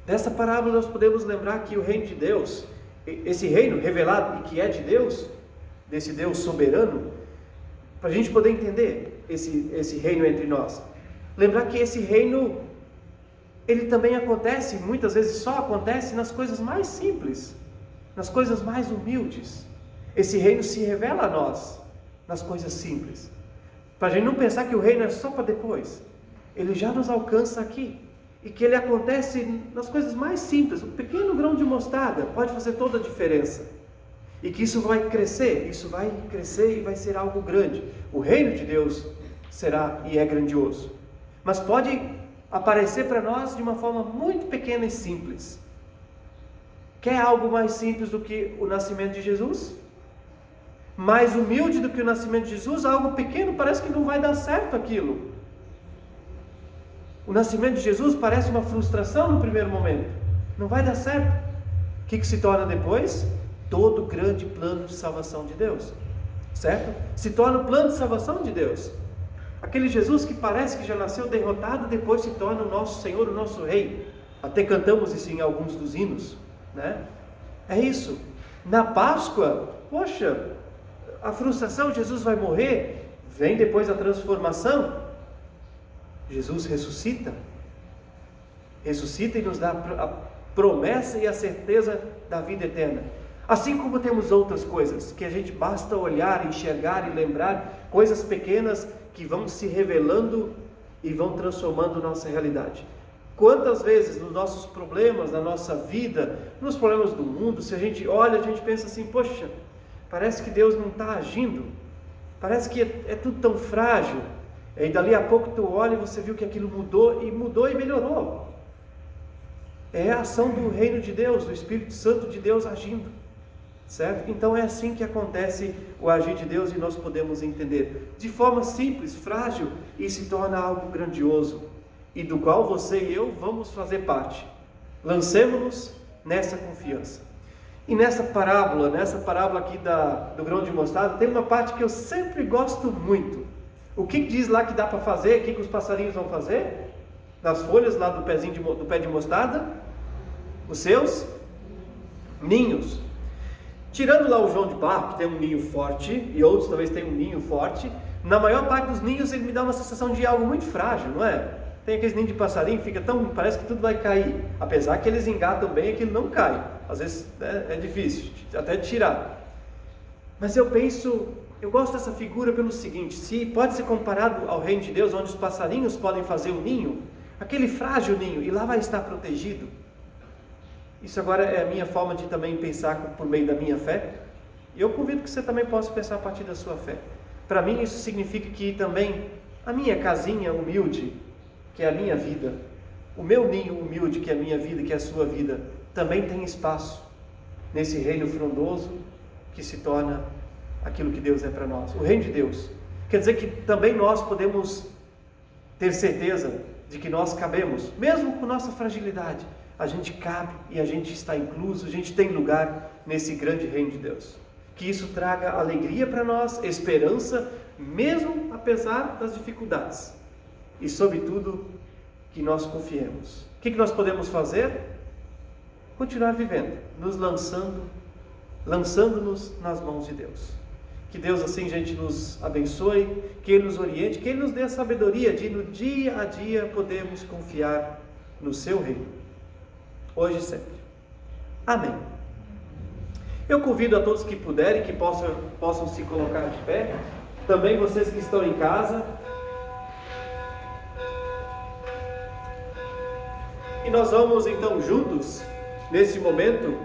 A: Dessa parábola nós podemos lembrar que o reino de Deus, esse reino revelado e que é de Deus, desse Deus soberano, para a gente poder entender esse reino entre nós, lembrar que esse reino, ele também acontece, muitas vezes só acontece nas coisas mais simples, nas coisas mais humildes. Esse reino se revela a nós nas coisas simples, para a gente não pensar que o reino é só para depois. Ele já nos alcança aqui, e que ele acontece nas coisas mais simples. Um pequeno grão de mostarda pode fazer toda a diferença, e que isso vai crescer e vai ser algo grande. O reino de Deus será e é grandioso, mas pode aparecer para nós de uma forma muito pequena e simples. Quer algo mais simples do que o nascimento de Jesus? Mais humilde do que o nascimento de Jesus? Algo pequeno, parece que não vai dar certo aquilo. O nascimento de Jesus parece uma frustração no primeiro momento, não vai dar certo. O que se torna depois? Todo o grande plano de salvação de Deus, certo? Se torna o plano de salvação de Deus. Aquele Jesus que parece que já nasceu derrotado, depois se torna o nosso Senhor, o nosso Rei. Até cantamos isso em alguns dos hinos, né? É isso. Na Páscoa, poxa, a frustração, Jesus vai morrer, vem depois a transformação. Jesus ressuscita e nos dá a promessa e a certeza da vida eterna. Assim como temos outras coisas, que a gente basta olhar, enxergar e lembrar, coisas pequenas que vão se revelando e vão transformando nossa realidade. Quantas vezes nos nossos problemas, na nossa vida, nos problemas do mundo, se a gente olha, a gente pensa assim, poxa, parece que Deus não está agindo, parece que é tudo tão frágil, e dali a pouco tu olha e você viu que aquilo mudou e melhorou. É a ação do reino de Deus, do Espírito Santo de Deus agindo, certo? Então é assim que acontece o agir de Deus e nós podemos entender, de forma simples, frágil, e se torna algo grandioso, e do qual você e eu vamos fazer parte. Lancemos-nos nessa confiança. E nessa parábola aqui do grão de mostarda, tem uma parte que eu sempre gosto muito. O que diz lá que dá para fazer? O que os passarinhos vão fazer? Nas folhas lá do pé de mostarda? Os seus ninhos. Tirando lá o João de Barro, que tem um ninho forte, e outros talvez tenham um ninho forte, na maior parte dos ninhos ele me dá uma sensação de algo muito frágil, não é? Tem aqueles ninhos de passarinho, parece que tudo vai cair, apesar que eles engatam bem, aquilo não cai, às vezes é difícil, até de tirar. Mas eu gosto dessa figura pelo seguinte, se pode ser comparado ao reino de Deus, onde os passarinhos podem fazer um ninho, aquele frágil ninho, e lá vai estar protegido. Isso agora é a minha forma de também pensar por meio da minha fé, e eu convido que você também possa pensar a partir da sua fé. Para mim isso significa que também a minha casinha humilde, que é a minha vida, o meu ninho humilde, que é a minha vida, que é a sua vida, também tem espaço nesse reino frondoso que se torna aquilo que Deus é para nós, o reino de Deus. Quer dizer que também nós podemos ter certeza de que nós cabemos, mesmo com nossa fragilidade, a gente cabe e a gente está incluso, a gente tem lugar nesse grande reino de Deus. Que isso traga alegria para nós, esperança, mesmo apesar das dificuldades. E sobretudo, que nós confiemos. O que nós podemos fazer? Continuar vivendo, nos lançando-nos nas mãos de Deus. Que Deus assim, gente, nos abençoe, que Ele nos oriente, que Ele nos dê a sabedoria de no dia a dia podermos confiar no Seu reino, hoje e sempre. Amém. Eu convido a todos que puderem, que possam se colocar de pé, também vocês que estão em casa, e nós vamos então juntos, nesse momento,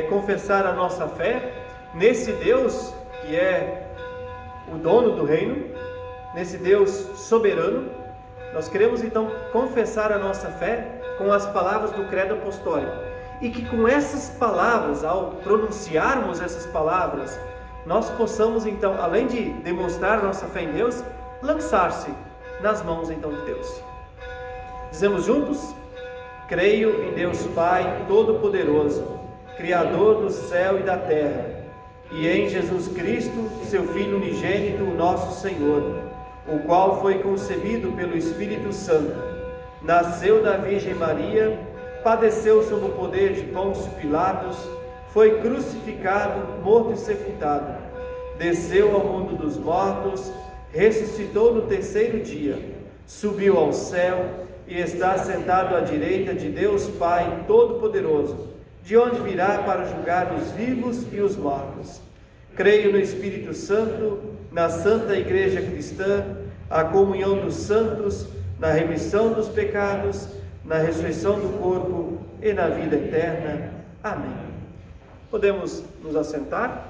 A: confessar a nossa fé nesse Deus que é o dono do reino, nesse Deus soberano. Nós queremos então confessar a nossa fé com as palavras do credo apostólico, e que com essas palavras, ao pronunciarmos essas palavras, nós possamos então, além de demonstrar nossa fé em Deus, lançar-se nas mãos então de Deus. Dizemos juntos: creio em Deus Pai Todo-Poderoso, Criador do céu e da terra, e em Jesus Cristo, seu Filho unigênito, nosso Senhor, o qual foi concebido pelo Espírito Santo, nasceu da Virgem Maria, padeceu sob o poder de Pôncio Pilatos, foi crucificado, morto e sepultado, desceu ao mundo dos mortos, ressuscitou no terceiro dia, subiu ao céu e está sentado à direita de Deus Pai Todo-Poderoso, de onde virá para julgar os vivos e os mortos. Creio no Espírito Santo, na Santa Igreja Cristã, a comunhão dos santos, na remissão dos pecados, na ressurreição do corpo e na vida eterna. Amém. Podemos nos assentar?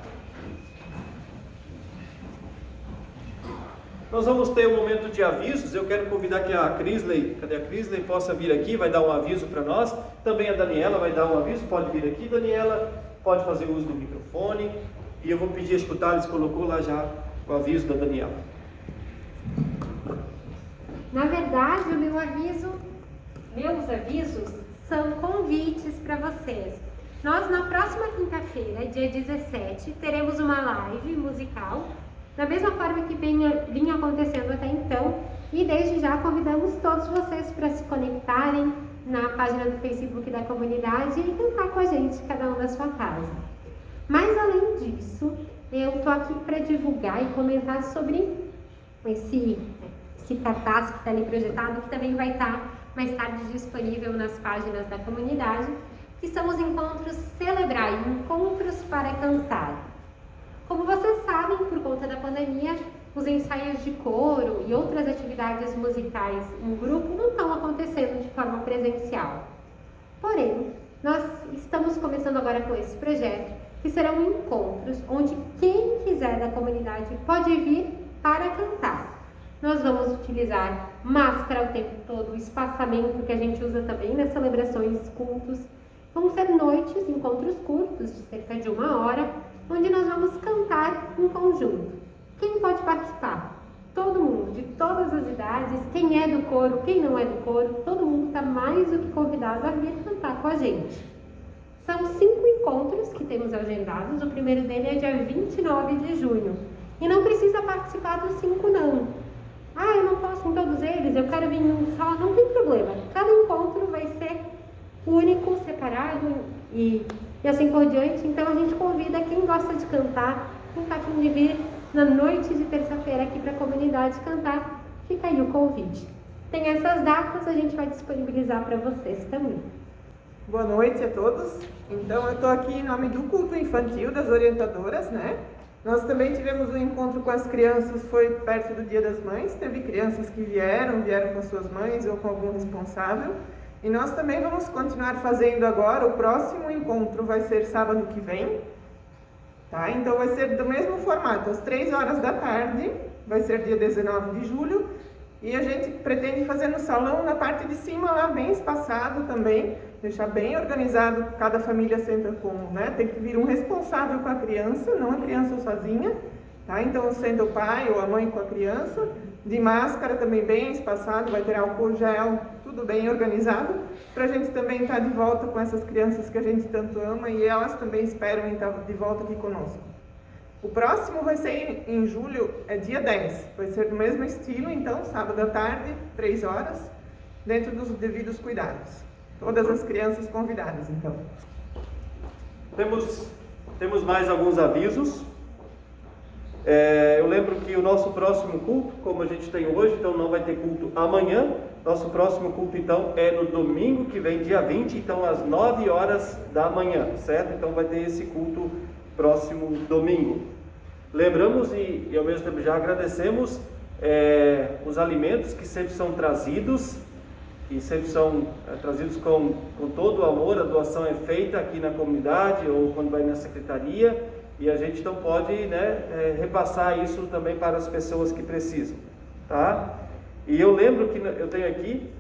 A: Nós vamos ter um momento de avisos. Eu quero convidar que a Crisley, possa vir aqui, vai dar um aviso para nós. Também a Daniela vai dar um aviso, pode vir aqui, Daniela, pode fazer uso do microfone. E eu vou pedir a escutar, eles colocou lá já o aviso da Daniela.
C: Na verdade, meus avisos são convites para vocês. Nós, na próxima quinta-feira, dia 17, teremos uma live musical, da mesma forma que vinha acontecendo até então, e desde já convidamos todos vocês para se conectarem na página do Facebook da comunidade e cantar com a gente, cada um da sua casa. Mas além disso, eu estou aqui para divulgar e comentar sobre esse cartaz que está ali projetado, que também vai estar mais tarde disponível nas páginas da comunidade, que são os encontros Celebrai, encontros para cantar. Como vocês sabem, por conta da pandemia, os ensaios de coro e outras atividades musicais em grupo não estão acontecendo de forma presencial. Porém, nós estamos começando agora com esse projeto, que serão encontros onde quem quiser da comunidade pode vir para cantar. Nós vamos utilizar máscara o tempo todo, o espaçamento que a gente usa também nas celebrações, cultos. Vão ser noites, encontros curtos, de cerca de 1 hora, onde nós vamos cantar em conjunto. Quem pode participar? Todo mundo, de todas as idades, quem é do coro, quem não é do coro, todo mundo está mais do que convidado a vir cantar com a gente. São 5 encontros que temos agendados, o primeiro dele é dia 29 de junho. E não precisa participar dos 5 não. Ah, eu não posso em todos eles, eu quero vir em um só, não tem problema. Cada encontro vai ser único, separado e assim por diante. Então a gente convida quem gosta de cantar, quem está afim de vir na noite de terça-feira aqui para a comunidade cantar, fica aí o convite. Tem essas datas, a gente vai disponibilizar para vocês também.
D: Boa noite a todos. Então eu estou aqui em nome do culto infantil, das orientadoras, né? Nós também tivemos um encontro com as crianças, foi perto do Dia das Mães, teve crianças que vieram com as suas mães ou com algum responsável. E nós também vamos continuar fazendo agora, o próximo encontro vai ser sábado que vem, tá? Então vai ser do mesmo formato, às 3 horas da tarde, vai ser dia 19 de julho, e a gente pretende fazer no salão, na parte de cima lá, bem espaçado também, deixar bem organizado, cada família senta com, né? Tem que vir um responsável com a criança, não a criança sozinha, tá? Então senta o pai ou a mãe com a criança, de máscara também bem espaçado, vai ter álcool gel, tudo bem organizado, para a gente também estar de volta com essas crianças que a gente tanto ama e elas também esperam estar de volta aqui conosco. O próximo vai ser em julho, é dia 10, vai ser do mesmo estilo, então, sábado à tarde, 3 horas, dentro dos devidos cuidados. Todas as crianças convidadas, então.
A: Temos mais alguns avisos. Eu lembro que o nosso próximo culto, como a gente tem hoje, então não vai ter culto amanhã. Nosso próximo culto, então, é no domingo que vem, dia 20, então às 9 horas da manhã, certo? Então vai ter esse culto próximo domingo. Lembramos e ao mesmo tempo já agradecemos os alimentos que sempre são trazidos, que sempre são trazidos com todo o amor. A doação é feita aqui na comunidade ou quando vai na secretaria, e a gente então pode, né, repassar isso também para as pessoas que precisam, tá? E eu lembro que eu tenho aqui,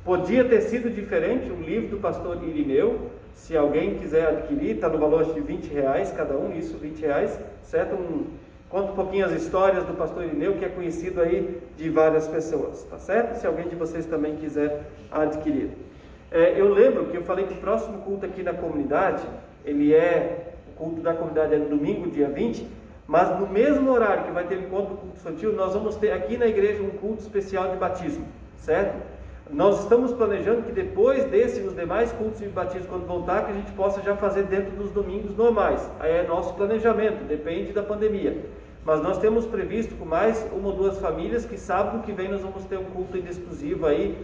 A: podia ter sido diferente, um livro do pastor Irineu, se alguém quiser adquirir, está no valor de R$20 cada um, isso, R$20, certo? Conta um pouquinho as histórias do pastor Irineu, que é conhecido aí de várias pessoas, tá certo? Se alguém de vocês também quiser adquirir. Eu lembro que eu falei que o próximo culto aqui na comunidade, o culto da comunidade é no domingo, dia 20, mas no mesmo horário que vai ter o encontro do culto infantil, nós vamos ter aqui na igreja um culto especial de batismo, certo? Nós estamos planejando que depois os demais cultos de batismo, quando voltar, que a gente possa já fazer dentro dos domingos normais. Aí é nosso planejamento, depende da pandemia. Mas nós temos previsto com mais 1 ou 2 famílias que sábado que vem nós vamos ter um culto exclusivo aí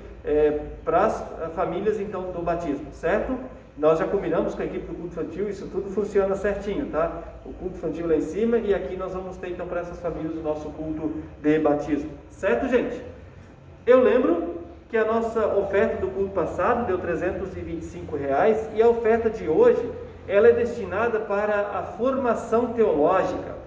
A: para as famílias então do batismo, certo? Nós já combinamos com a equipe do culto infantil, isso tudo funciona certinho, tá? O culto infantil lá em cima e aqui nós vamos ter então para essas famílias o nosso culto de batismo, certo, gente? Eu lembro que a nossa oferta do culto passado deu R$325 e a oferta de hoje, ela é destinada para a formação teológica.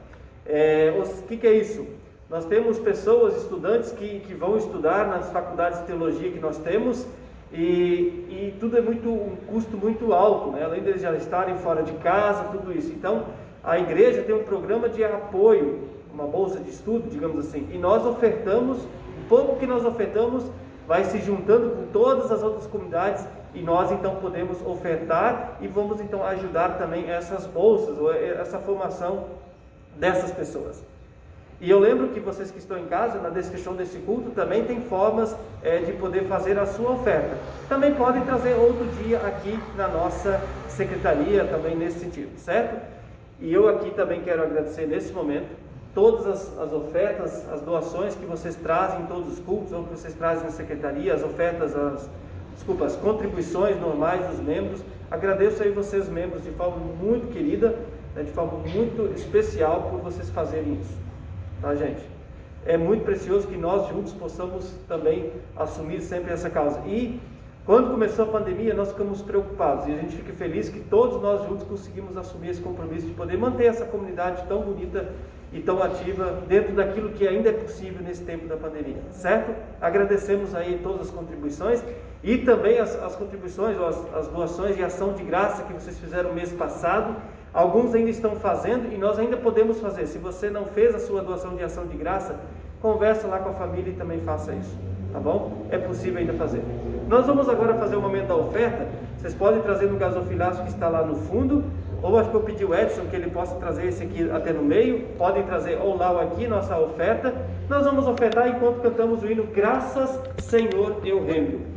A: O que é isso? Nós temos pessoas, estudantes que vão estudar nas faculdades de teologia que nós temos e tudo é um custo muito alto, né? Além deles já estarem fora de casa, tudo isso. Então, a igreja tem um programa de apoio, uma bolsa de estudo, digamos assim, e nós ofertamos, o pouco que nós ofertamos vai se juntando com todas as outras comunidades e nós então podemos ofertar e vamos então ajudar também essas bolsas, ou essa formação dessas pessoas. E eu lembro que vocês que estão em casa, na descrição desse culto também tem formas de poder fazer a sua oferta. Também podem trazer outro dia aqui na nossa secretaria, também nesse sentido, certo? E eu aqui também quero agradecer nesse momento todas as ofertas, as doações que vocês trazem em todos os cultos, ou que vocês trazem na secretaria, as ofertas, as contribuições normais dos membros. Agradeço aí vocês membros de forma muito querida, de forma muito especial por vocês fazerem isso. tá, gente? É muito precioso que nós juntos possamos também assumir sempre essa causa. E quando começou a pandemia, nós ficamos preocupados, e a gente fica feliz que todos nós juntos conseguimos assumir esse compromisso de poder manter essa comunidade tão bonita e tão ativa dentro daquilo que ainda é possível nesse tempo da pandemia, certo? Agradecemos aí todas as contribuições e também as contribuições ou as doações de ação de graça que vocês fizeram mês passado. Alguns ainda estão fazendo e nós ainda podemos fazer. Se você não fez a sua doação de ação de graça, conversa lá com a família e também faça isso, tá bom? É possível ainda fazer. Nós vamos agora fazer o momento da oferta. Vocês podem trazer no gasofilaço que está lá no fundo, ou acho que eu pedi o Edson que ele possa trazer esse aqui até no meio. Podem trazer ou lá ou aqui nossa oferta. Nós vamos ofertar enquanto cantamos o hino Graças, Senhor, eu rendo.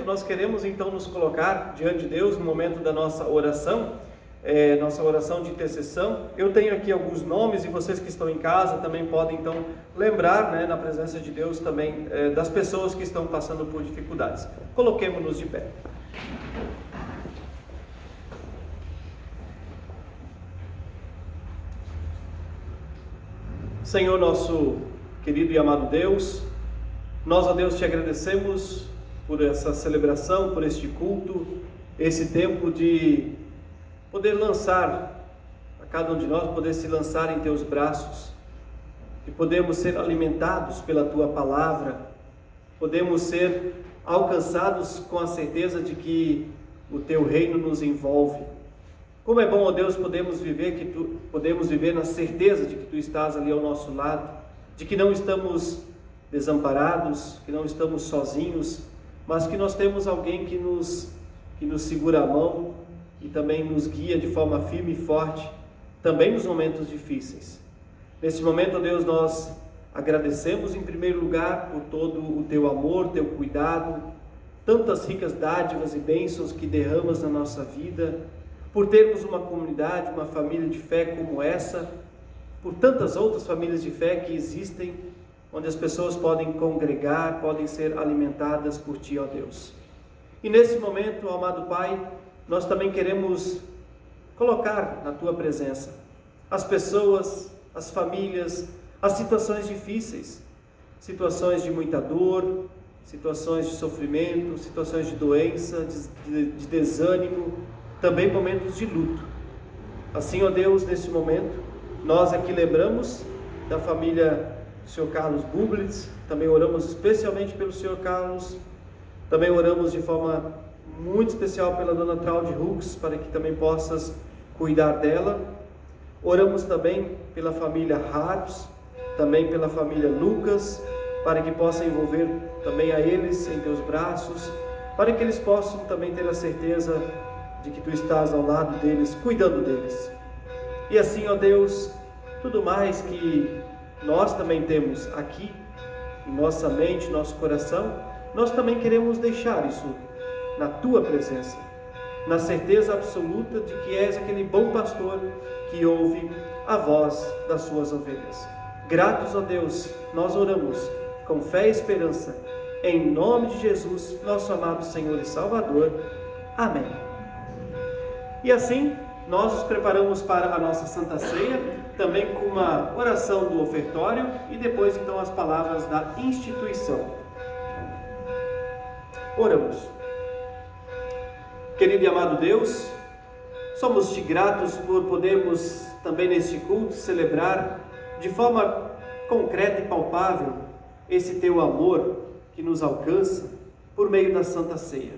A: Nós queremos então nos colocar diante de Deus no momento da nossa oração, nossa oração de intercessão. Eu tenho aqui alguns nomes e vocês que estão em casa também podem então lembrar, na presença de Deus também das pessoas que estão passando por dificuldades. Coloquemo-nos de pé. Senhor nosso querido e amado Deus, nós a Deus te agradecemos por essa celebração, por este culto, esse tempo de poder lançar, a cada um de nós poder se lançar em teus braços, de podermos ser alimentados pela tua palavra, podemos ser alcançados com a certeza de que o teu reino nos envolve. Como é bom, ó Deus, podemos viver na certeza de que tu estás ali ao nosso lado, de que não estamos desamparados, que não estamos sozinhos, mas que nós temos alguém que nos segura a mão e também nos guia de forma firme e forte, também nos momentos difíceis. Nesse momento, ó Deus, nós agradecemos em primeiro lugar por todo o teu amor, teu cuidado, tantas ricas dádivas e bênçãos que derramas na nossa vida, por termos uma comunidade, uma família de fé como essa, por tantas outras famílias de fé que existem, onde as pessoas podem congregar, podem ser alimentadas por Ti, ó Deus. E nesse momento, amado Pai, nós também queremos colocar na Tua presença as pessoas, as famílias, as situações difíceis, situações de muita dor, situações de sofrimento, situações de doença, de desânimo, também momentos de luto. Assim, ó Deus, nesse momento, nós aqui lembramos da família do Sr. Carlos Bublitz, também oramos especialmente pelo Sr. Carlos, também oramos de forma muito especial pela dona Traude Hux, para que também possas cuidar dela. Oramos também pela família Harps, também pela família Lucas, para que possa envolver também a eles em teus braços, para que eles possam também ter a certeza de que tu estás ao lado deles, cuidando deles. E assim, ó Deus, tudo mais que nós também temos aqui, em nossa mente, nosso coração, nós também queremos deixar isso na Tua presença, na certeza absoluta de que és aquele bom pastor que ouve a voz das suas ovelhas. Gratos a Deus, nós oramos com fé e esperança, em nome de Jesus, nosso amado Senhor e Salvador. Amém. E assim, nós nos preparamos para a nossa Santa Ceia, também com uma oração do ofertório e depois então as palavras da instituição. Oramos. Querido e amado Deus, somos-te gratos por podermos também neste culto celebrar de forma concreta e palpável esse teu amor que nos alcança por meio da Santa Ceia.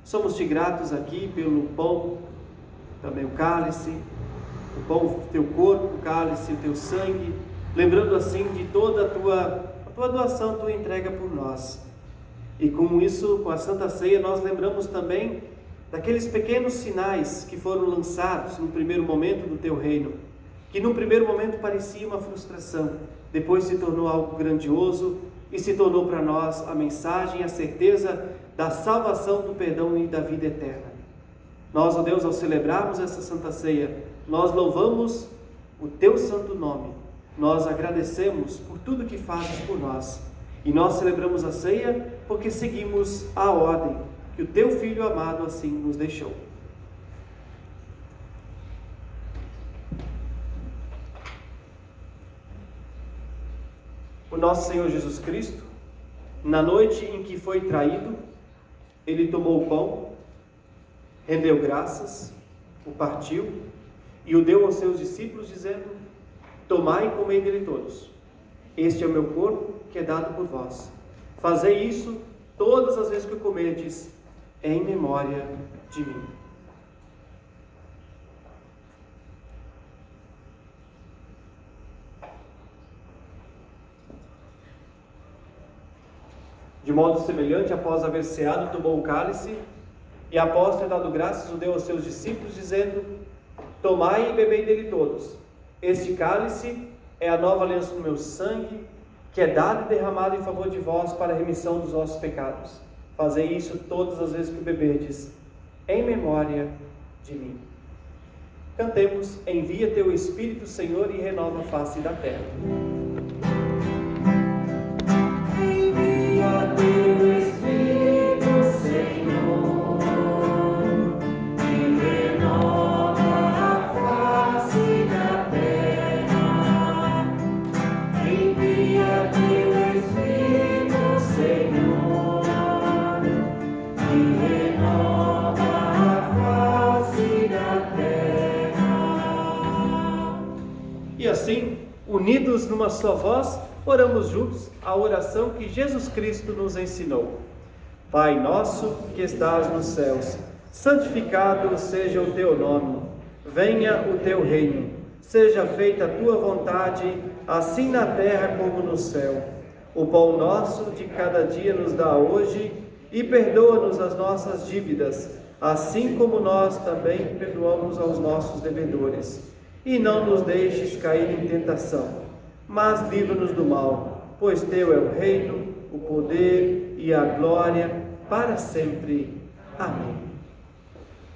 A: Somos-te gratos aqui pelo pão, também o cálice, o pão, o teu corpo, o cálice, o teu sangue, lembrando assim de toda a tua doação, tua entrega por nós. E com isso, com a Santa Ceia, nós lembramos também daqueles pequenos sinais que foram lançados no primeiro momento do teu reino, que num primeiro momento parecia uma frustração, depois se tornou algo grandioso e se tornou para nós a mensagem, a certeza da salvação, do perdão e da vida eterna. Nós, ó Deus, ao celebrarmos essa Santa Ceia, nós louvamos o teu santo nome, nós agradecemos por tudo que fazes por nós e nós celebramos a ceia porque seguimos a ordem que o teu Filho amado assim nos deixou. O nosso Senhor Jesus Cristo, na noite em que foi traído, ele tomou o pão, rendeu graças, o partiu e o deu aos seus discípulos, dizendo: tomai e comei dele todos. Este é o meu corpo que é dado por vós. Fazei isso todas as vezes que o comerdes, em memória de mim. De modo semelhante, após haver ceado, tomou o cálice e, após ter dado graças, o deu aos seus discípulos, dizendo: tomai e bebei dele todos. Este cálice é a nova aliança no meu sangue, que é dado e derramado em favor de vós para a remissão dos vossos pecados. Fazei isso todas as vezes que o beberdes, em memória de mim. Cantemos: envia teu Espírito, Senhor, e renova a face da terra.
E: Envia teu Espírito, Senhor, e renova a face da terra. Envia teu Espírito, Senhor, e renova a face da terra.
A: E assim, unidos numa só voz, oramos juntos a oração que Jesus Cristo nos ensinou. Pai nosso que estás nos céus, santificado seja o teu nome. Venha o teu reino. Seja feita a tua vontade, assim na terra como no céu. O pão nosso de cada dia nos dá hoje e perdoa-nos as nossas dívidas, assim como nós também perdoamos aos nossos devedores. E não nos deixes cair em tentação, mas livra-nos do mal, pois teu é o reino, o poder e a glória para sempre. Amém.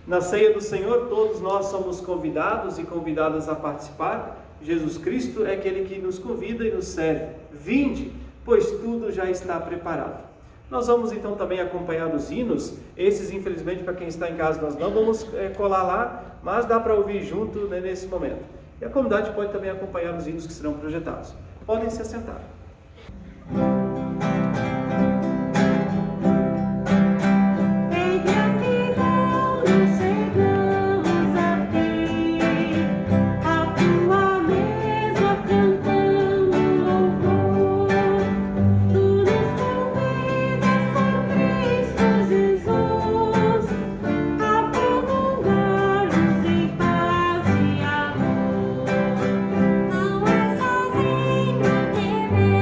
A: Na ceia do Senhor, todos nós somos convidados e convidadas a participar. Jesus Cristo é aquele que nos convida e nos serve. Vinde, pois tudo já está preparado. Nós vamos então também acompanhar os hinos. Esses, infelizmente, para quem está em casa, nós não vamos colar lá, mas dá para ouvir junto, né, nesse momento. E a comunidade pode também acompanhar os hinos que serão projetados. Podem se assentar.
E: Não é sozinho que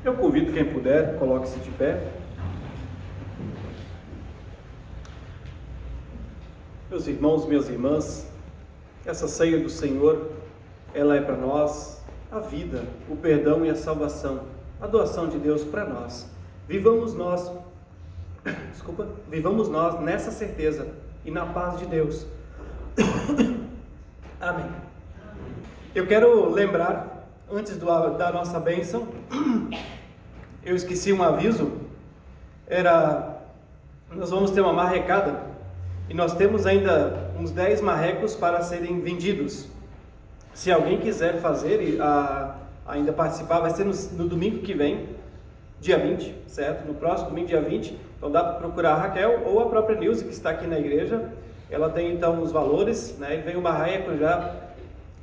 A: Eu convido quem puder, coloque-se de pé. Meus irmãos, minhas irmãs, essa ceia do Senhor, ela é para nós a vida, o perdão e a salvação, a doação de Deus para nós. Vivamos nós nessa certeza e na paz de Deus. Amém. Eu quero lembrar, antes da nossa bênção, eu esqueci um aviso, nós vamos ter uma marrecada, e nós temos ainda uns 10 marrecos para serem vendidos. Se alguém quiser fazer, ainda participar, vai ser no domingo que vem, dia 20, certo? No próximo domingo, dia 20, então dá para procurar a Raquel ou a própria Nilce, que está aqui na igreja. Ela tem então os valores, né? E vem o marreco já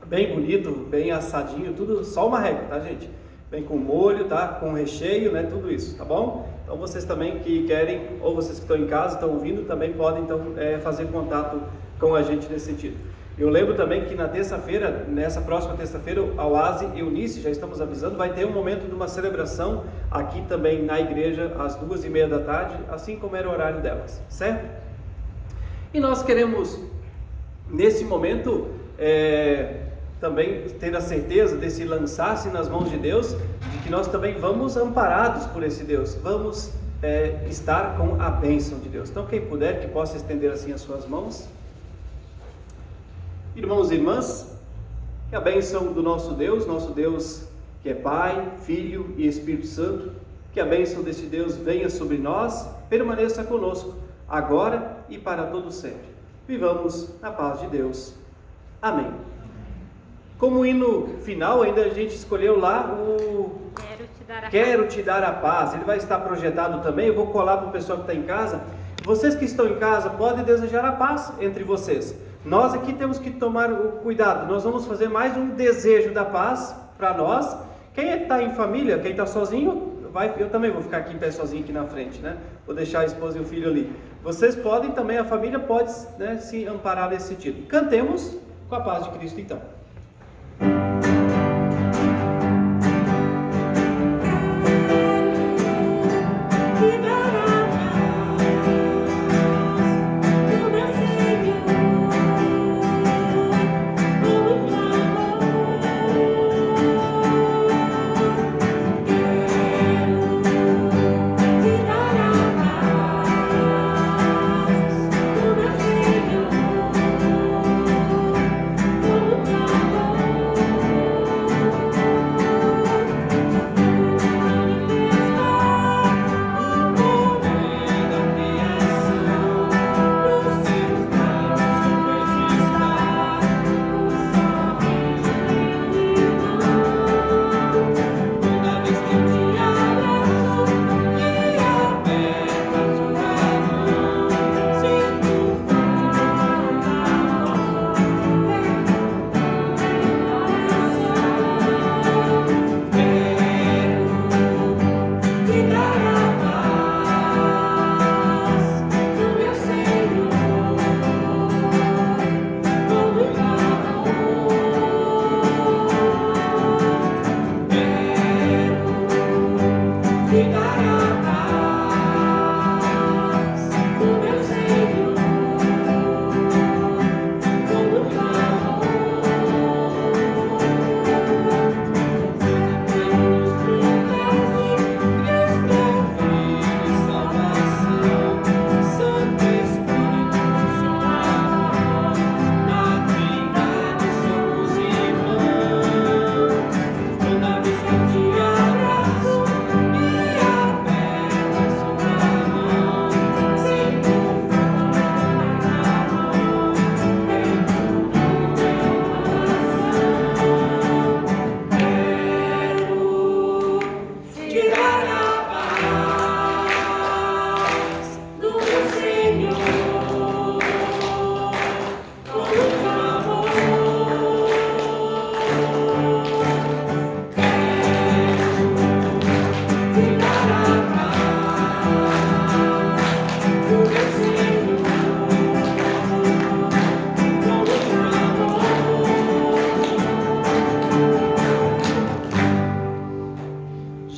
A: bem bonito, bem assadinho, tudo, só o marreco, tá, gente? Vem com molho, tá? Com recheio, né? Tudo isso, tá bom? Então vocês também que querem, ou vocês que estão em casa, estão ouvindo, também podem então fazer contato com a gente nesse sentido. Eu lembro também que na terça-feira, nessa próxima terça-feira, a Oase e Eunice, já estamos avisando, vai ter um momento de uma celebração aqui também na igreja, às 2h30 da tarde, assim como era o horário delas, certo? E nós queremos, nesse momento, também ter a certeza desse lançar-se nas mãos de Deus, de que nós também vamos amparados por esse Deus, vamos estar com a bênção de Deus. Então quem puder, que possa estender assim as suas mãos. Irmãos e irmãs, que a bênção do nosso Deus que é Pai, Filho e Espírito Santo, que a bênção desse Deus venha sobre nós, permaneça conosco, agora e para todo sempre. Vivamos na paz de Deus. Amém. Como hino final, ainda a gente escolheu lá o Quero te dar a paz. Ele vai estar projetado também, eu vou colar para o pessoal que está em casa. Vocês que estão em casa podem desejar a paz entre vocês. Nós aqui temos que tomar o cuidado, nós vamos fazer mais um desejo da paz para nós. Quem está em família, quem está sozinho, eu também vou ficar aqui em pé sozinho aqui na frente, né? Vou deixar a esposa e o filho ali. Vocês podem também, a família pode, né, se amparar nesse sentido. Cantemos com a paz de Cristo então.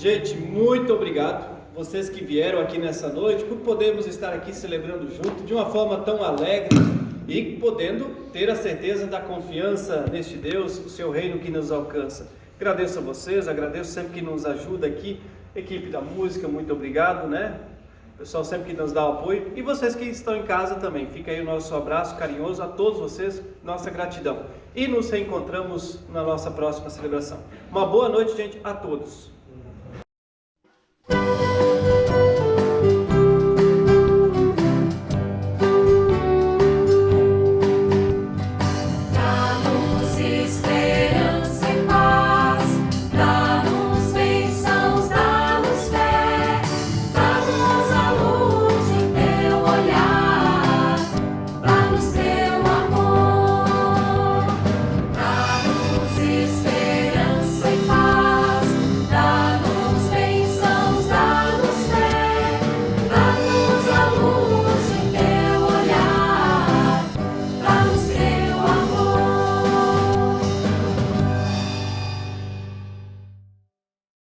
A: Gente, muito obrigado, vocês que vieram aqui nessa noite, por podermos estar aqui celebrando junto de uma forma tão alegre e podendo ter a certeza da confiança neste Deus, o seu reino que nos alcança. Agradeço a vocês, agradeço sempre que nos ajuda aqui, equipe da música, muito obrigado, né? Pessoal sempre que nos dá o apoio, e vocês que estão em casa também, fica aí o nosso abraço carinhoso a todos vocês, nossa gratidão. E nos reencontramos na nossa próxima celebração. Uma boa noite, gente, a todos.